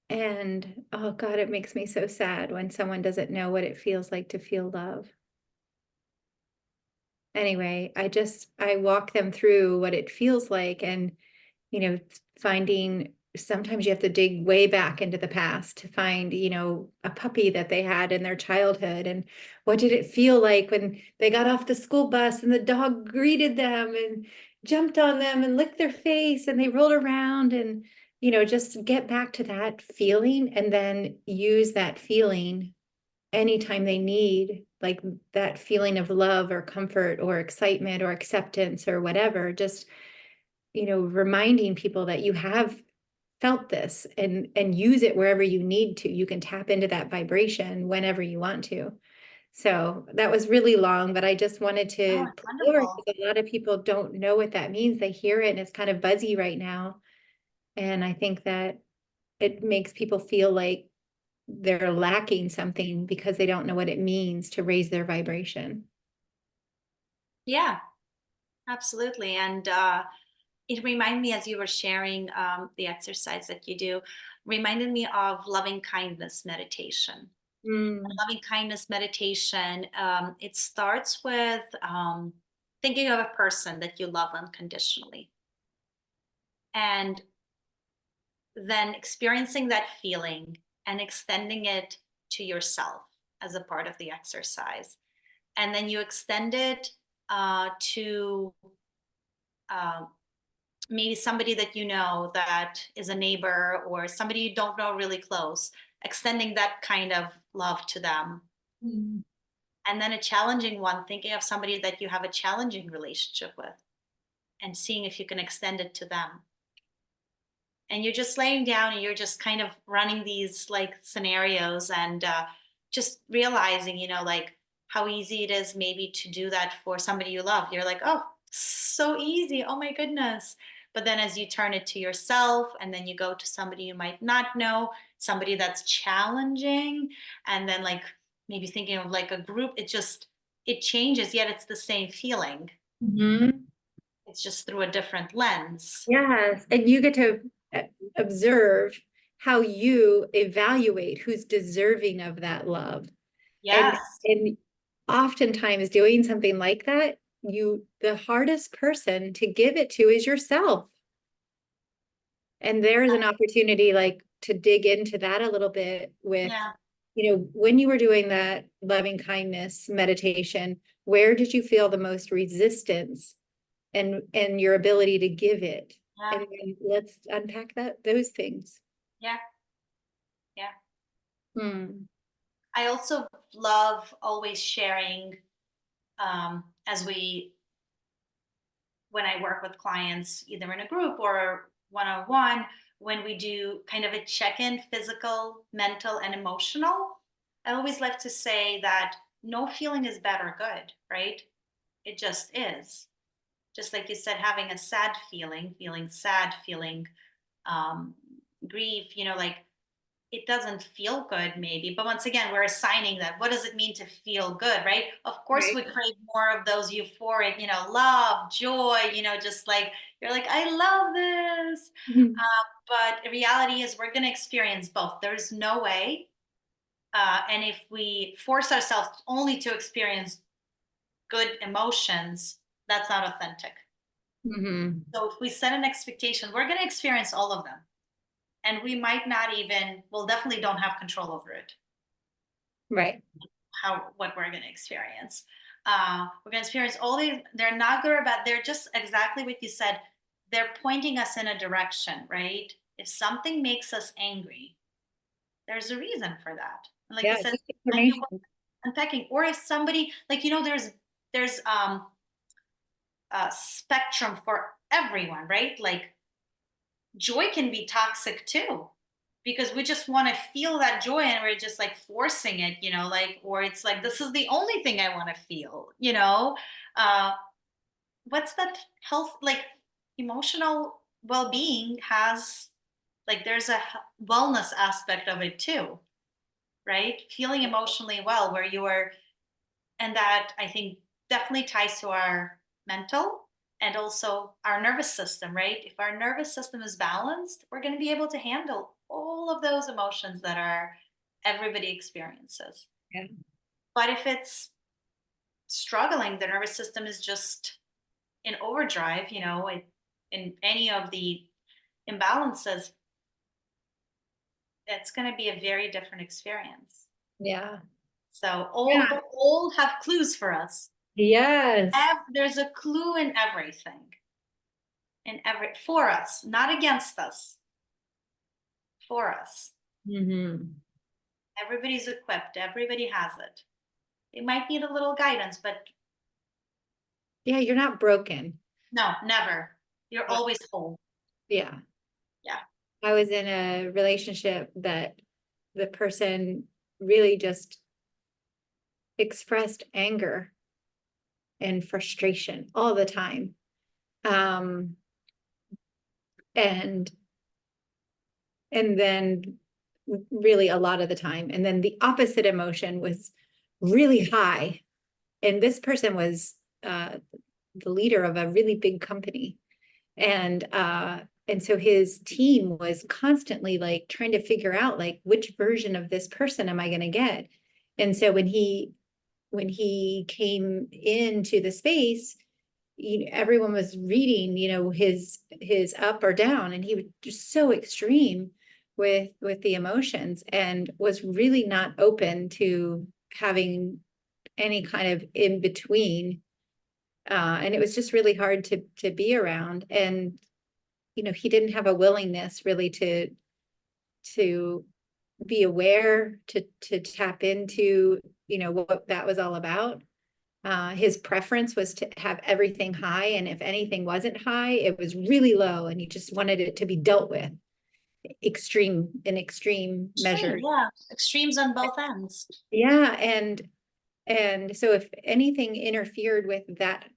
And oh God, it makes me so sad when someone doesn't know what it feels like to feel love. Anyway, I walk them through what it feels like and, finding sometimes you have to dig way back into the past to find, a puppy that they had in their childhood. And what did it feel like when they got off the school bus and the dog greeted them and jumped on them and licked their face and they rolled around and, just get back to that feeling and then use that feeling anytime they need, like that feeling of love or comfort or excitement or acceptance or whatever, just, reminding people that you have felt this and use it wherever you need to. You can tap into that vibration whenever you want to. So that was really long, but I just wanted Oh, to it's put over wonderful. because a lot of people don't know what that means. They hear it and it's kind of buzzy right now. And I think that it makes people feel like they're lacking something because they don't know what it means to raise their vibration. Yeah, absolutely. And it reminded me as you were sharing the exercise that you do, reminded me of loving kindness meditation. Mm. Loving kindness meditation, it starts with thinking of a person that you love unconditionally and then experiencing that feeling and extending it to yourself as a part of the exercise. And then you extend it to uh, maybe somebody that you know that is a neighbor or somebody you don't know really close, extending that kind of love to them. Mm. And then a challenging one, thinking of somebody that you have a challenging relationship with and seeing if you can extend it to them. And you're just laying down and you're just kind of running these like scenarios and just realizing, like how easy it is maybe to do that for somebody you love. You're like, oh, so easy. Oh my goodness. But then as you turn it to yourself and then you go to somebody you might not know, somebody that's challenging, and then like maybe thinking of like a group, it changes, yet it's the same feeling. Mhm. It's just through a different lens. Yes, and you get to observe how you evaluate who's deserving of that love. And Yes. and oftentimes doing something like that, the hardest person to give it to is yourself. And there's an opportunity like to dig into that a little bit with, Yeah. when you were doing that loving kindness meditation, where did you feel the most resistance and your ability to give it? Yeah. And then let's unpack those things. Yeah. Yeah. Hmm. I also love always sharing as when I work with clients, either in a group or one on one, when we do kind of a check in, physical, mental, and emotional. I always like to say that no feeling is bad or good, right? It just is. Just like you said, having a sad feeling, feeling sad, feeling um, grief, like it doesn't feel good maybe, but once again we're assigning that, what does it mean to feel good, right? Of course Right. we crave more of those euphoric, love, joy, just like you're like, I love this. Mhm. But the reality is we're going to experience both. There's no way, and if we force ourselves only to experience good emotions, that's not authentic. Mhm. So if we set an expectation, we're going to experience all of them, and we might not even, well, definitely don't have control over it, Right. what we're going to experience. We're going to experience all these. They're not good or bad. They're just exactly what you said. They're pointing us in a direction, right? If something makes us angry, there's a reason for that. And like you Yeah, said, just might be worth information. unpacking. Or if somebody, like, there's a spectrum for everyone, right? Like joy can be toxic too, because we just want to feel that joy and we're just like forcing it, like, or it's like this is the only thing I want to feel, uh what's that health, like emotional well-being has, like there's a wellness aspect of it too, right? Feeling emotionally well where you are, and that I think definitely ties to our mental and also our nervous system, right? If our nervous system is balanced, we're going to be able to handle all of those emotions that are everybody experiences. Yeah. But if it's struggling, the nervous system is just in overdrive, in any of the imbalances, it's going to be a very different experience. Yeah. So Yeah. all have clues for us. Yes. There's a clue in everything, for us, not against us, for us. Hmm. Everybody's equipped, everybody has it. They might need a little guidance, but Yeah, you're not broken. no, never. You're Uh, always whole. Yeah. Yeah. I was in a relationship that the person really just expressed anger and frustration all the time. Um, and then really a lot of the time. And then the opposite emotion was really high. And this person was the leader of a really big company. And so his team was constantly like trying to figure out like which version of this person am I going to get. And so when he came into the space, everyone was reading, his up or down, and he was just so extreme with the emotions and was really not open to having any kind of in between. And it was just really hard to be around. And he didn't have a willingness really to be aware, to tap into what that was all about. His preference was to have everything high, and if anything wasn't high, it was really low, and he just wanted it to be dealt with in extreme Extreme, measures. yeah, extremes on both ends. Yeah, and so if anything interfered with that,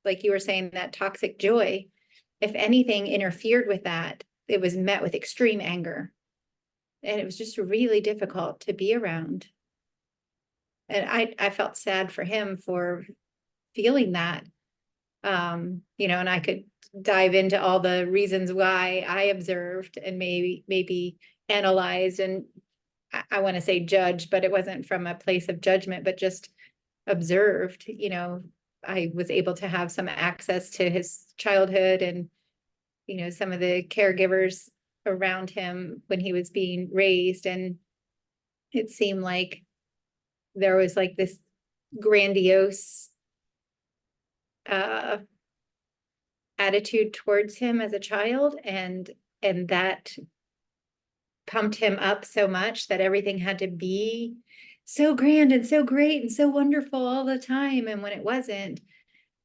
like you were saying, that toxic joy, if anything interfered with that, it was met with extreme anger. And it was just really difficult to be around. And I felt sad for him for feeling that. And I could dive into all the reasons why I observed and maybe analyzed, and I want to say judge, but it wasn't from a place of judgment, but just observed. I was able to have some access to his childhood and some of the caregivers around him when he was being raised, and it seemed like there was like this grandiose uh attitude towards him as a child, and that pumped him up so much that everything had to be so grand and so great and so wonderful all the time. And when it wasn't,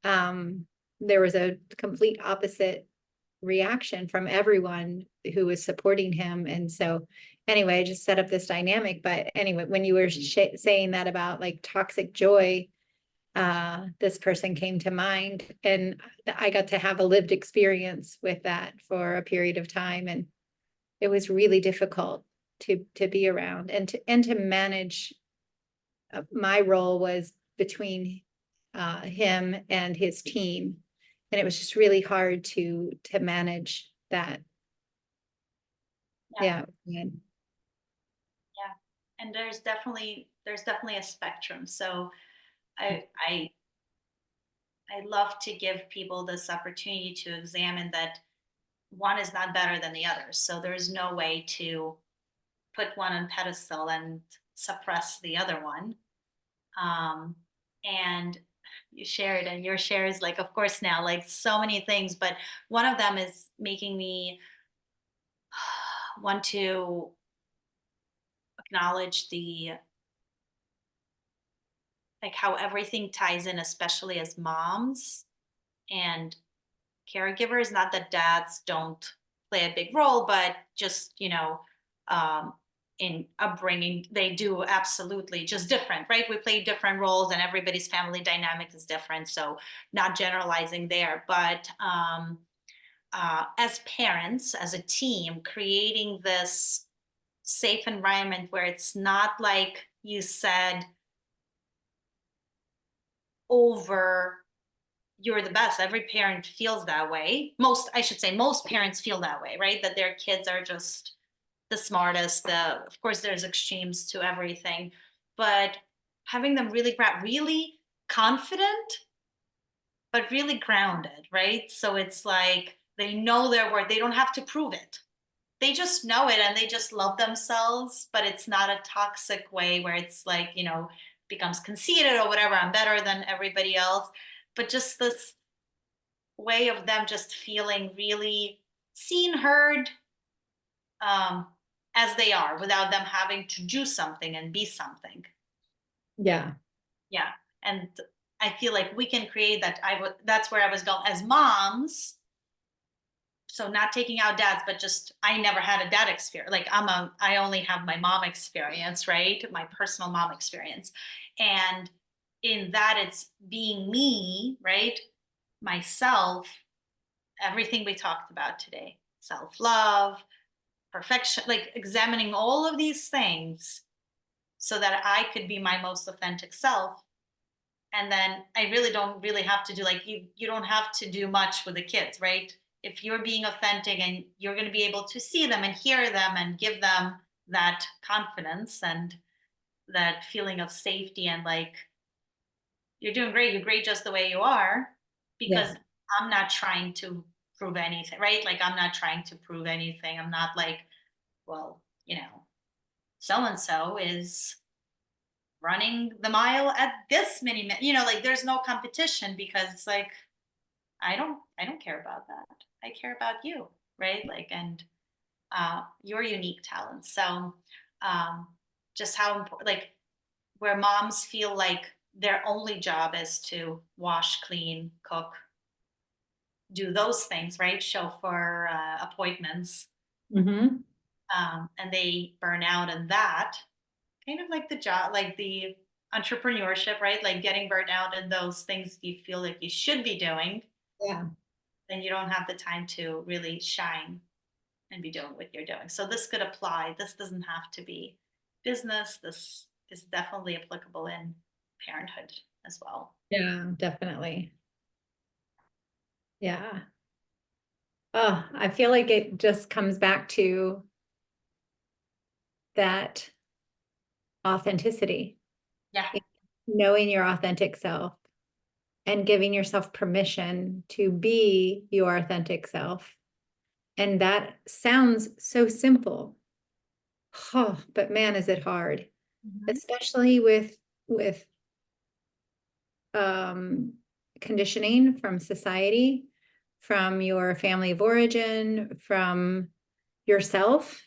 um there was a complete opposite reaction from everyone who was supporting him. And so anyway, I just set up this dynamic. But anyway, when you were saying that about like toxic joy, this person came to mind, and I got to have a lived experience with that for a period of time. And it was really difficult to be around and to manage. My role was between him and his team. And it was just really hard to manage that. Yeah, Yeah. yeah. And there's definitely a spectrum. So I love to give people this opportunity to examine that one is not better than the other. So there's no way to put one on pedestal and suppress the other one. Um, and you shared, and your share is like, of course, now like so many things, but one of them is making me want to acknowledge the like how everything ties in, especially as moms and caregivers. Not that dads don't play a big role, but just um, in upbringing, they do absolutely, just different, right? We play different roles, and everybody's family dynamic is different. So not generalizing there, but as parents, as a team, creating this safe environment where it's not like you said over you're the best. Every parent feels that way. I should say, most parents feel that way, right? That their kids are just the smartest. Of course, there's extremes to everything, but having them really confident, but really grounded, right? So it's like they know their worth. They don't have to prove it. They just know it, and they just love themselves, but it's not a toxic way where it's like, becomes conceited or whatever. I'm better than everybody else. But just this way of them just feeling really seen, heard, um, as they are, without them having to do something and be something. Yeah. Yeah. And I feel like we can create that. That's where I was going. As moms, so not taking out dads, but just, I never had a dad experience. Like I only have my mom experience, right? My personal mom experience. And in that, it's being me, right? Myself, everything we talked about today, self-love, perfection, like examining all of these things so that I could be my most authentic self. And then I really don't really have to do, like, you don't have to do much with the kids, right? If you're being authentic and you're going to be able to see them and hear them and give them that confidence and that feeling of safety, and like, you're doing great, you're great just the way you are, because Yeah. I'm not trying to prove anything, right? Like, I'm not trying to prove anything. I'm not like, well, so and so is running the mile at this many minutes, like, there's no competition, because it's like, I don't care about that. I care about you, right? Like, and your unique talents. So um just how important, like, where moms feel like their only job is to wash, clean, cook, do those things, right? Show for appointments, Mm-hmm. and they burn out in that, kind of like the job, like the entrepreneurship, right? Like getting burnt out in those things you feel like you should be doing, Yeah. then you don't have the time to really shine and be doing what you're doing. So this could apply. This doesn't have to be business. This is definitely applicable in parenthood as well. Yeah, definitely. Yeah. Oh, I feel like it just comes back to that authenticity, Yeah. knowing your authentic self and giving yourself permission to be your authentic self. And that sounds so simple. Oh, but man, is it hard, Mhm. especially with um, conditioning from society, from your family of origin, from yourself,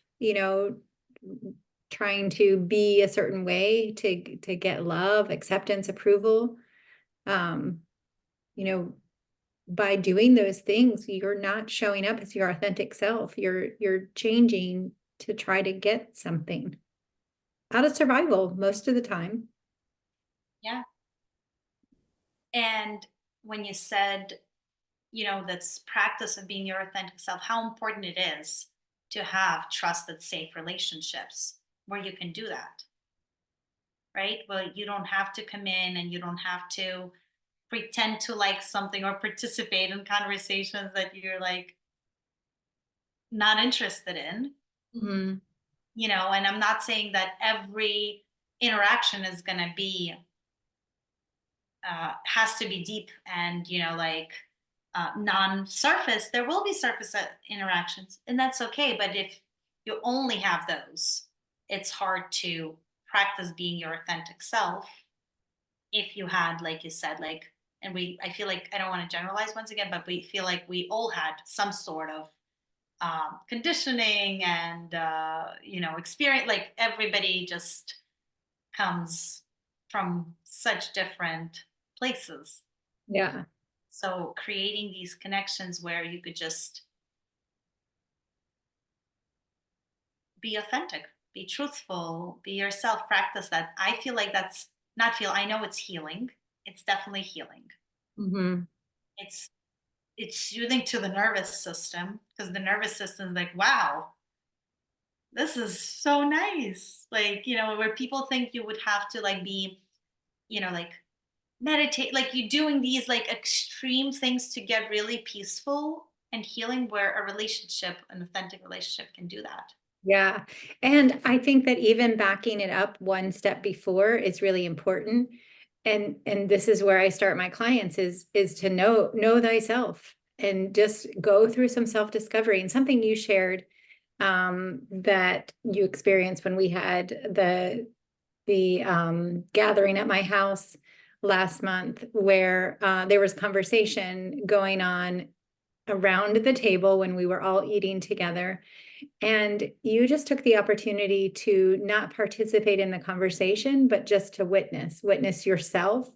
trying to be a certain way to get love, acceptance, approval. Um, you know, by doing those things, you're not showing up as your authentic self. You're changing to try to get something out of survival most of the time. Yeah. And when you said, this practice of being your authentic self, how important it is to have trusted, safe relationships where you can do that, right? Well, you don't have to come in and you don't have to pretend to like something or participate in conversations that you're like not interested in, Mhm. and I'm not saying that every interaction is going to be has to be deep and like non-surface. There will be surface interactions, and that's okay, but if you only have those, it's hard to practice being your authentic self if you had, like you said, like, and I feel like, I don't want to generalize once again, but we feel like we all had some sort of conditioning and experience. Like, everybody just comes from such different places. Yeah. So creating these connections where you could just be authentic, be truthful, be yourself, practice that. I feel like that's not feel, I know it's healing. It's definitely healing. Hmm. It's it's soothing to the nervous system, because the nervous system is like, wow, this is so nice. Like, where people think you would have to like be, like meditate, like you doing these like extreme things to get really peaceful and healing, where a relationship, an authentic relationship, can do that. Yeah. And I think that even backing it up one step before is really important. And this is where I start my clients is to know thyself and just go through some self-discovery. And something you shared that you experienced when we had the gathering at my house last month, where there was conversation going on around the table when we were all eating together. And you just took the opportunity to not participate in the conversation, but just to witness yourself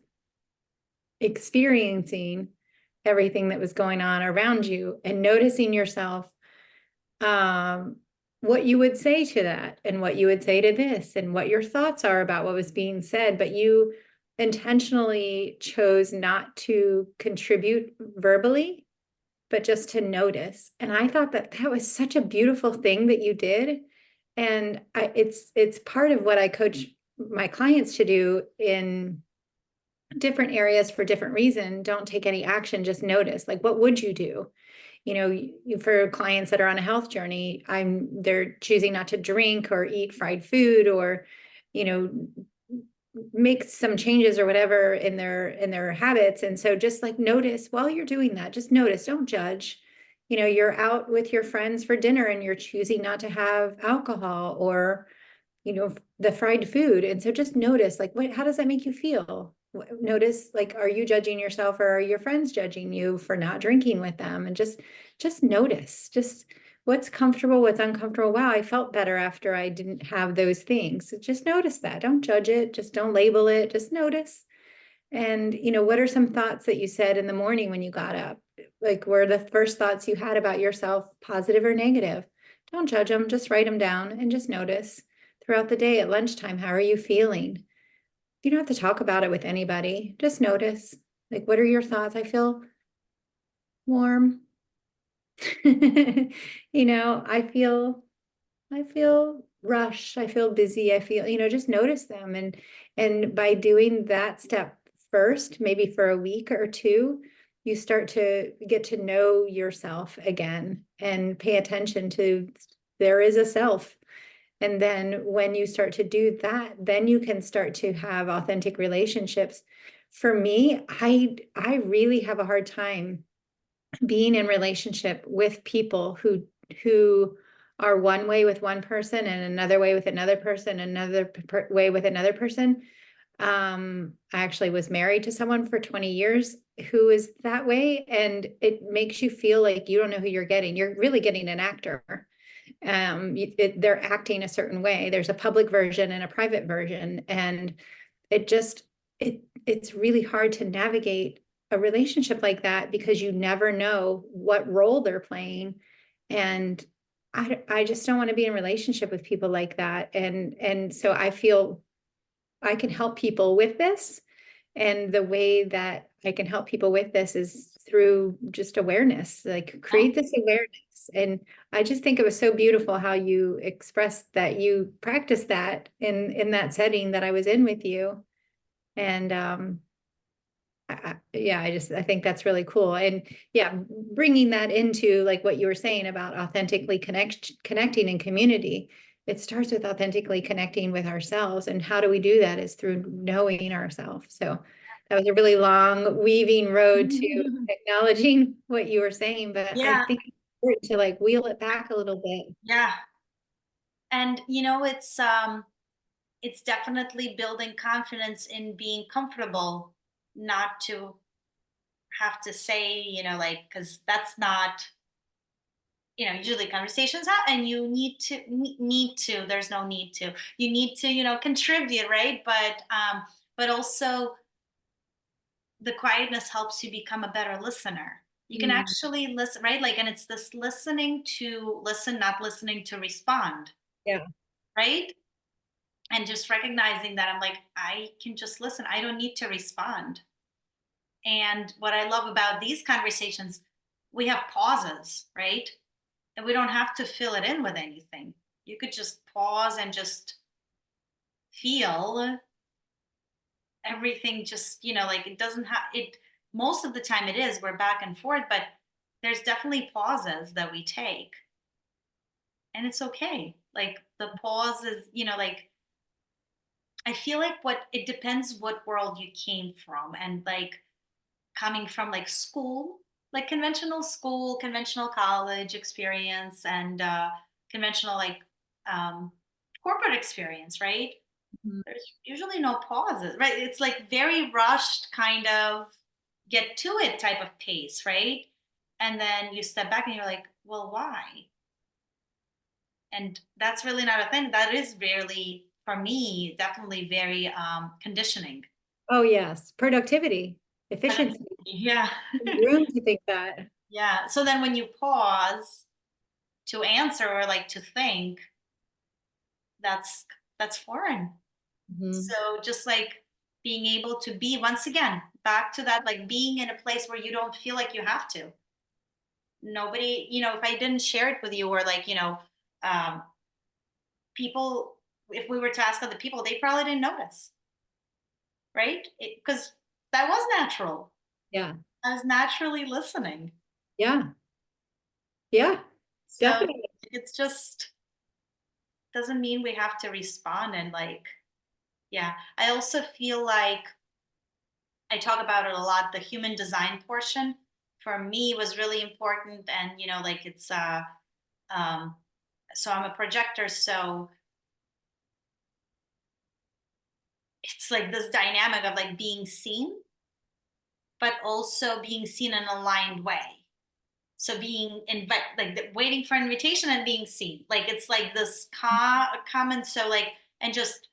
experiencing everything that was going on around you and noticing yourself, what you would say to that and what you would say to this and what your thoughts are about what was being said, but you intentionally chose not to contribute verbally, but just to notice. And I thought that that was such a beautiful thing that you did. And it's part of what I coach my clients to do in different areas for different reason. Don't take any action, just notice. Like, what would you do? You know, for clients that are on a health journey, they're choosing not to drink or eat fried food or, you know, make some changes or whatever in their habits. And so just like notice while you're doing that, just notice, don't judge. You know, you're out with your friends for dinner and you're choosing not to have alcohol or, you know, the fried food. And so just notice, like, what, how does that make you feel? Notice, like, are you judging yourself or are your friends judging you for not drinking with them? And just notice, just what's comfortable, what's uncomfortable. Wow, I felt better after I didn't have those things. So just notice that. Don't judge it. Just don't label it. Just notice. And, you know, what are some thoughts that you said in the morning when you got up? Like, were the first thoughts you had about yourself positive or negative? Don't judge them. Just write them down and just notice throughout the day at lunchtime. How are you feeling? You don't have to talk about it with anybody. Just notice. Like, what are your thoughts? I feel warm. You know, I feel rushed. I feel busy. I feel, you know, just notice them. And by doing that step first, maybe for a week or two, you start to get to know yourself again and pay attention to there is a self. And then when you start to do that, then you can start to have authentic relationships. For me, I really have a hard time being in relationship with people who are one way with one person and another way with another person, way with another person. I actually was married to someone for 20 years who is that way, and it makes you feel like you don't know who you're getting. You're really getting an actor. They're acting a certain way. There's a public version and a private version, and it just it's really hard to navigate a relationship like that because you never know what role they're playing. And I just don't want to be in a relationship with people like that. And so I feel I can help people with this. And the way that I can help people with this is through just awareness, like create this awareness. And I just think it was so beautiful how you expressed that you practiced that in that setting that I was in with you. And yeah, I think that's really cool. And yeah, bringing that into like what you were saying about authentically connecting in community, it starts with authentically connecting with ourselves. And how do we do that is through knowing ourselves. So that was a really long weaving road to acknowledging what you were saying, but I Yeah, think it's important to like wheel it back a little bit. yeah. And you know, it's definitely building confidence in being comfortable, not to have to say, you know, like, because that's not, you know, usually conversations happen and you need to, there's no need to, you need to, you know, contribute, right? But also the quietness helps you become a better listener. You can Mm, actually listen, right? Like, and it's this listening to listen, not listening to respond, yeah. right? And just recognizing that I'm like, I can just listen. I don't need to respond. And what I love about these conversations, we have pauses, right? And we don't have to fill it in with anything. You could just pause and just feel everything, just, you know, like it doesn't have it. Most of the time it is, we're back and forth, but there's definitely pauses that we take. And it's okay. Like the pause is, you know, like I feel like what it depends what world you came from, and like coming from like school, like conventional school, conventional college experience, and conventional like um, corporate experience, right? Mhm. There's usually no pauses, right? It's like very rushed, kind of get to it type of pace, right? And then you step back and you're like, well, why? And that's really not a thing. That is really, for me, definitely very conditioning. Oh, yes. Productivity. efficiency, Yeah. room to think that. Yeah. So then when you pause to answer or like to think, that's that's foreign. Mhm. So just like being able to be, once again, back to that, like being in a place where you don't feel like you have to. Nobody, if I didn't share it with you, or like, um, people, if we were to ask other people, they probably didn't notice, right? Because that was natural. Yeah, I was naturally listening. yeah, yeah, So definitely. it's just doesn't mean we have to respond and like, yeah. I also feel like I talk about it a lot. The human design portion for me was really important, and like it's um, so I'm a projector, so it's like this dynamic of like being seen, but also being seen in an aligned way. So being like waiting for invitation and being seen, like it's like this common. So like, and just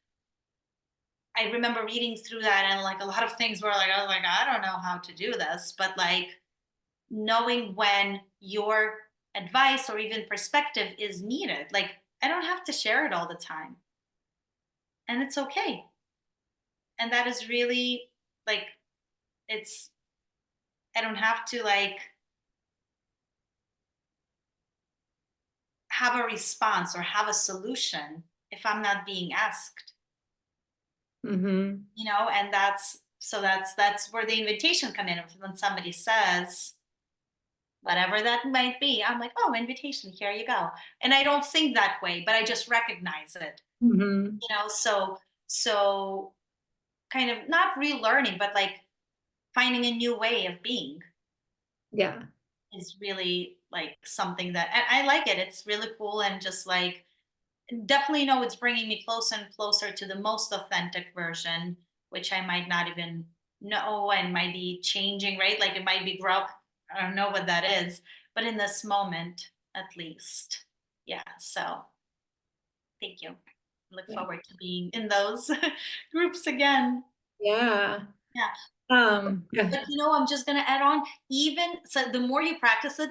I remember reading through that, and like a lot of things were like, I was like, I don't know how to do this, but like knowing when your advice or even perspective is needed. Like I don't have to share it all the time, and it's okay. And that is really like, it's, I don't have to like have a response or have a solution if I'm not being asked, Hmm. and that's where the invitation come in. When somebody says whatever that might be, I'm like, oh, invitation, here you go. And I don't think that way, but I just recognize it, Hmm. so kind of not relearning, but like finding a new way of being Yeah, is really like something that, and I like it. It's really cool, and just like definitely know it's bringing me closer and closer to the most authentic version, which I might not even know and might be changing, right? Like it might be grow. I don't know what that is, but in this moment, at least, yeah. So thank you. Look yeah, forward to being in those groups again. yeah. Yeah. Yeah. But I'm just gonna add on, even so the more you practice it,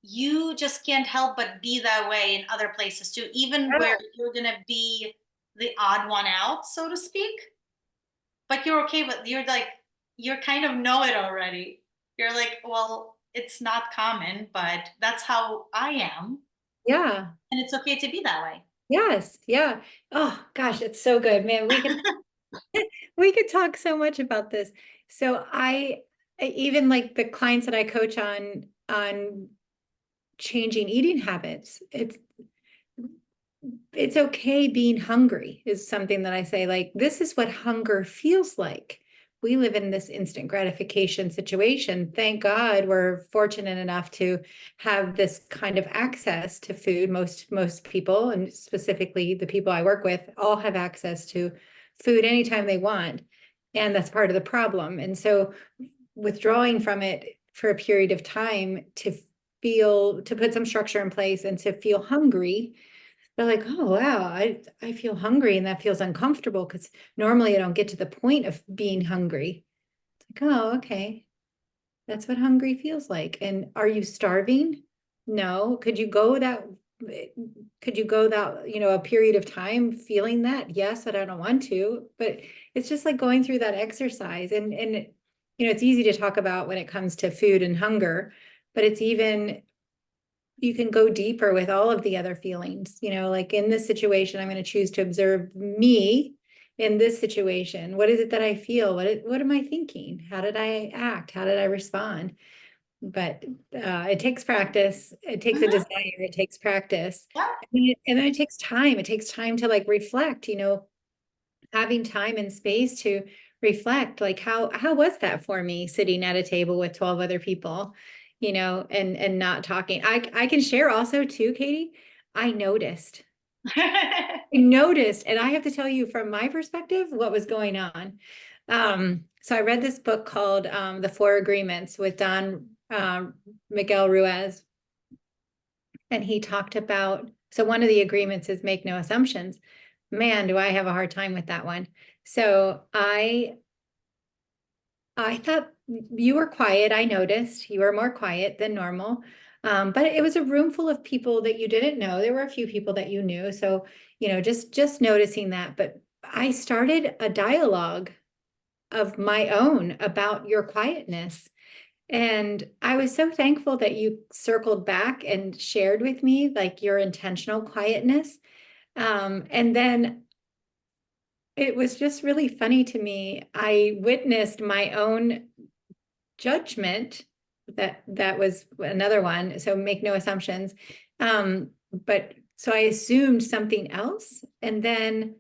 you just can't help but be that way in other places too, even where you're gonna be the odd one out, so to speak. But you're okay with, you're like, you're kind of know it already. You're like, well, it's not common, but that's how I am. Yeah. And it's okay to be that way. Yes. Yeah. Oh gosh, it's so good, man. We could talk so much about this. So even like the clients that I coach on changing eating habits, it's okay being hungry is something that I say, like, this is what hunger feels like. We live in this instant gratification situation. Thank God we're fortunate enough to have this kind of access to food. Most people, and specifically the people I work with, all have access to food anytime they want. And that's part of the problem. And so withdrawing from it for a period of time to put some structure in place and to feel hungry, they're like, oh wow, I feel hungry, and that feels uncomfortable because normally I don't get to the point of being hungry. It's like, oh, okay. That's what hungry feels like. And are you starving? No. Could you go that, a period of time feeling that? Yes, but I don't want to. But it's just like going through that exercise. And it's easy to talk about when it comes to food and hunger, but it's even you can go deeper with all of the other feelings, like in this situation, I'm going to choose to observe me in this situation. What is it that I feel? What am I thinking? How did I act? How did I respond? But it takes practice. It takes a Mhm. desire. It takes practice. Yeah. And then it takes time. It takes time to like reflect, having time and space to reflect, like how was that for me sitting at a table with 12 other people, and not talking. I can share also too, Katie. I noticed. I noticed, and I have to tell you from my perspective what was going on. So I read this book called The Four Agreements with Don Miguel Ruiz, and he talked about, so one of the agreements is make no assumptions. Man, do I have a hard time with that one. So I thought you were quiet. I noticed you were more quiet than normal. But it was a room full of people that you didn't know. There were a few people that you knew. So, just noticing that. But I started a dialogue of my own about your quietness. And I was so thankful that you circled back and shared with me like your intentional quietness. And then it was just really funny to me. I witnessed my own judgment. That was another one. So make no assumptions. But so I assumed something else, and then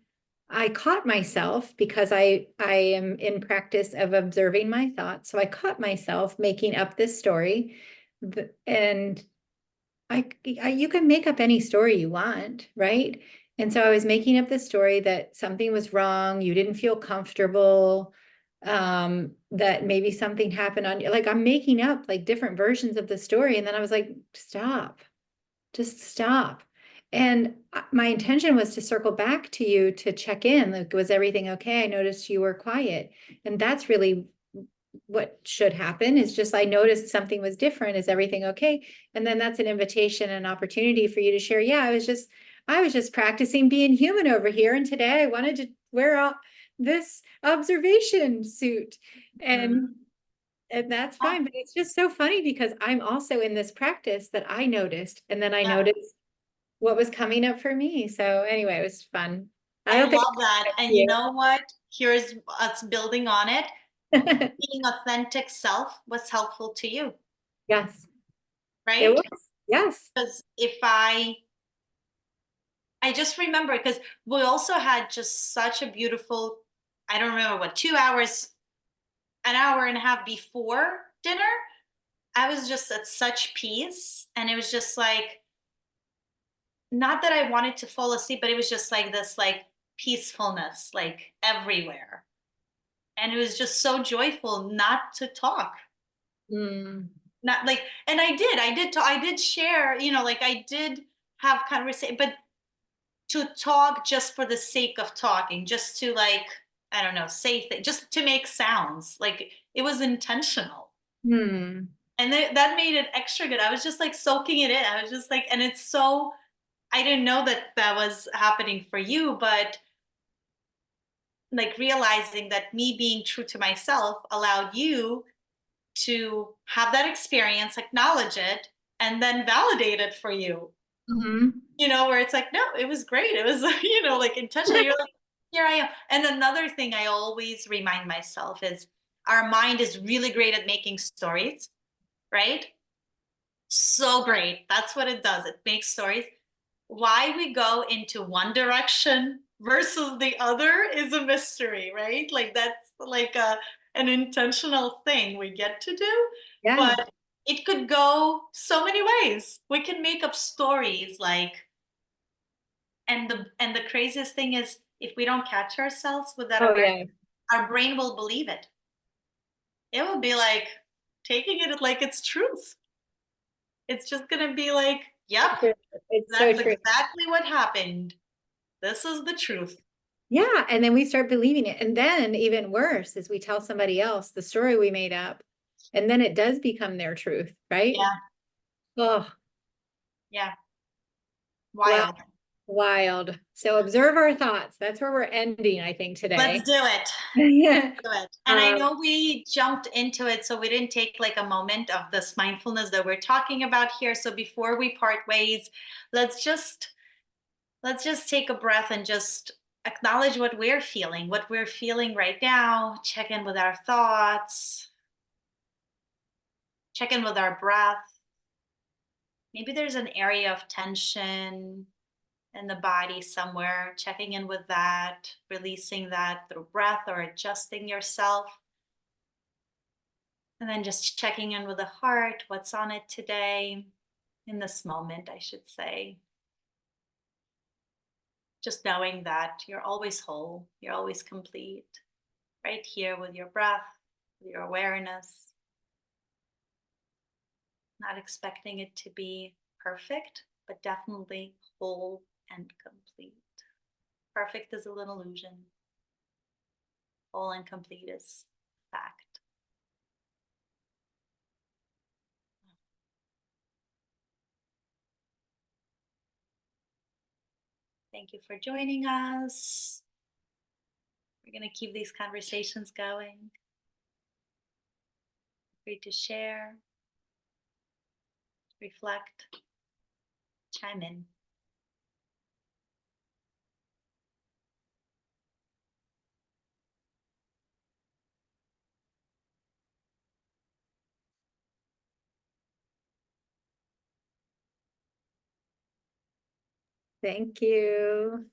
I caught myself because I am in practice of observing my thoughts. So I caught myself making up this story, and you can make up any story you want, right? And so I was making up this story that something was wrong, you didn't feel comfortable, that maybe something happened on you. Like I'm making up like different versions of the story. And then I was like, stop, just stop. And my intention was to circle back to you to check in. Like, was everything okay? I noticed you were quiet. And that's really what should happen, is just I noticed something was different. Is everything okay? And then that's an invitation, an opportunity for you to share. Yeah, I was just practicing being human over here. And today I wanted to wear this observation suit. And Mhm. and that's Yeah, fine. But it's just so funny because I'm also in this practice that I noticed. And then I yeah. noticed what was coming up for me. So anyway, it was fun. I I hope love that. And you it know what? Here's us building on it. helped you. Being authentic self was helpful to you, Yes, it right? was. Yes. Because if I just remember, because we also had just such a beautiful, I don't remember what, 2 hours, an hour and a half before dinner. I was just at such peace. And it was just like, not that I wanted to fall asleep, but it was just like this, like peacefulness, like everywhere. And it was just so joyful not to talk. Mm. Not like, and I did talk, I did share, like I did have conversation, but to talk just for the sake of talking, just to like, I don't know, say things, just to make sounds. Like it was intentional. Hmm. And that made it extra good. I was just like soaking it in. I was just like, and it's so, I didn't know that that was happening for you, but like realizing that me being true to myself allowed you to have that experience, acknowledge it, and then validate it for you. Mhm. Where it's like, no, it was great. It was, like intentional. You're like, here I am. And another thing I always remind myself is our mind is really great at making stories, right? So great. That's what it does. It makes stories. Why we go into one direction versus the other is a mystery, right? Like that's like an intentional thing we get to do, Yeah. but it could go so many ways. We can make up stories like, and the craziest thing is if we don't catch ourselves with that Oh, awareness, yeah. our brain will believe it. It will be like taking it like it's truth. It's just gonna be like, yep, It's so that's true. exactly what happened. This is the truth. Yeah. And then we start believing it. And then even worse is we tell somebody else the story we made up. And then it does become their truth, right? Yeah, Oh, yeah. wow. Wild. Wild. So observe our thoughts. That's where we're ending, I think, Let's today. do it. Yeah. Do it. And I Um, know we jumped into it, so we didn't take like a moment of this mindfulness that we're talking about here. So before we part ways, let's just let's just take a breath and just acknowledge what we're feeling right now, check in with our thoughts, check in with our breath. Maybe there's an area of tension in the body somewhere, checking in with that, releasing that through breath or adjusting yourself. And then just checking in with the heart, what's on it today, in this moment, I should say. Just knowing that you're always whole, you're always complete, right here with your breath, with your awareness, not expecting it to be perfect, but definitely whole and complete. Perfect is an illusion, whole and complete is fact. Thank you for joining us. We're going to keep these conversations going. Free to share, reflect, chime in. Thank you.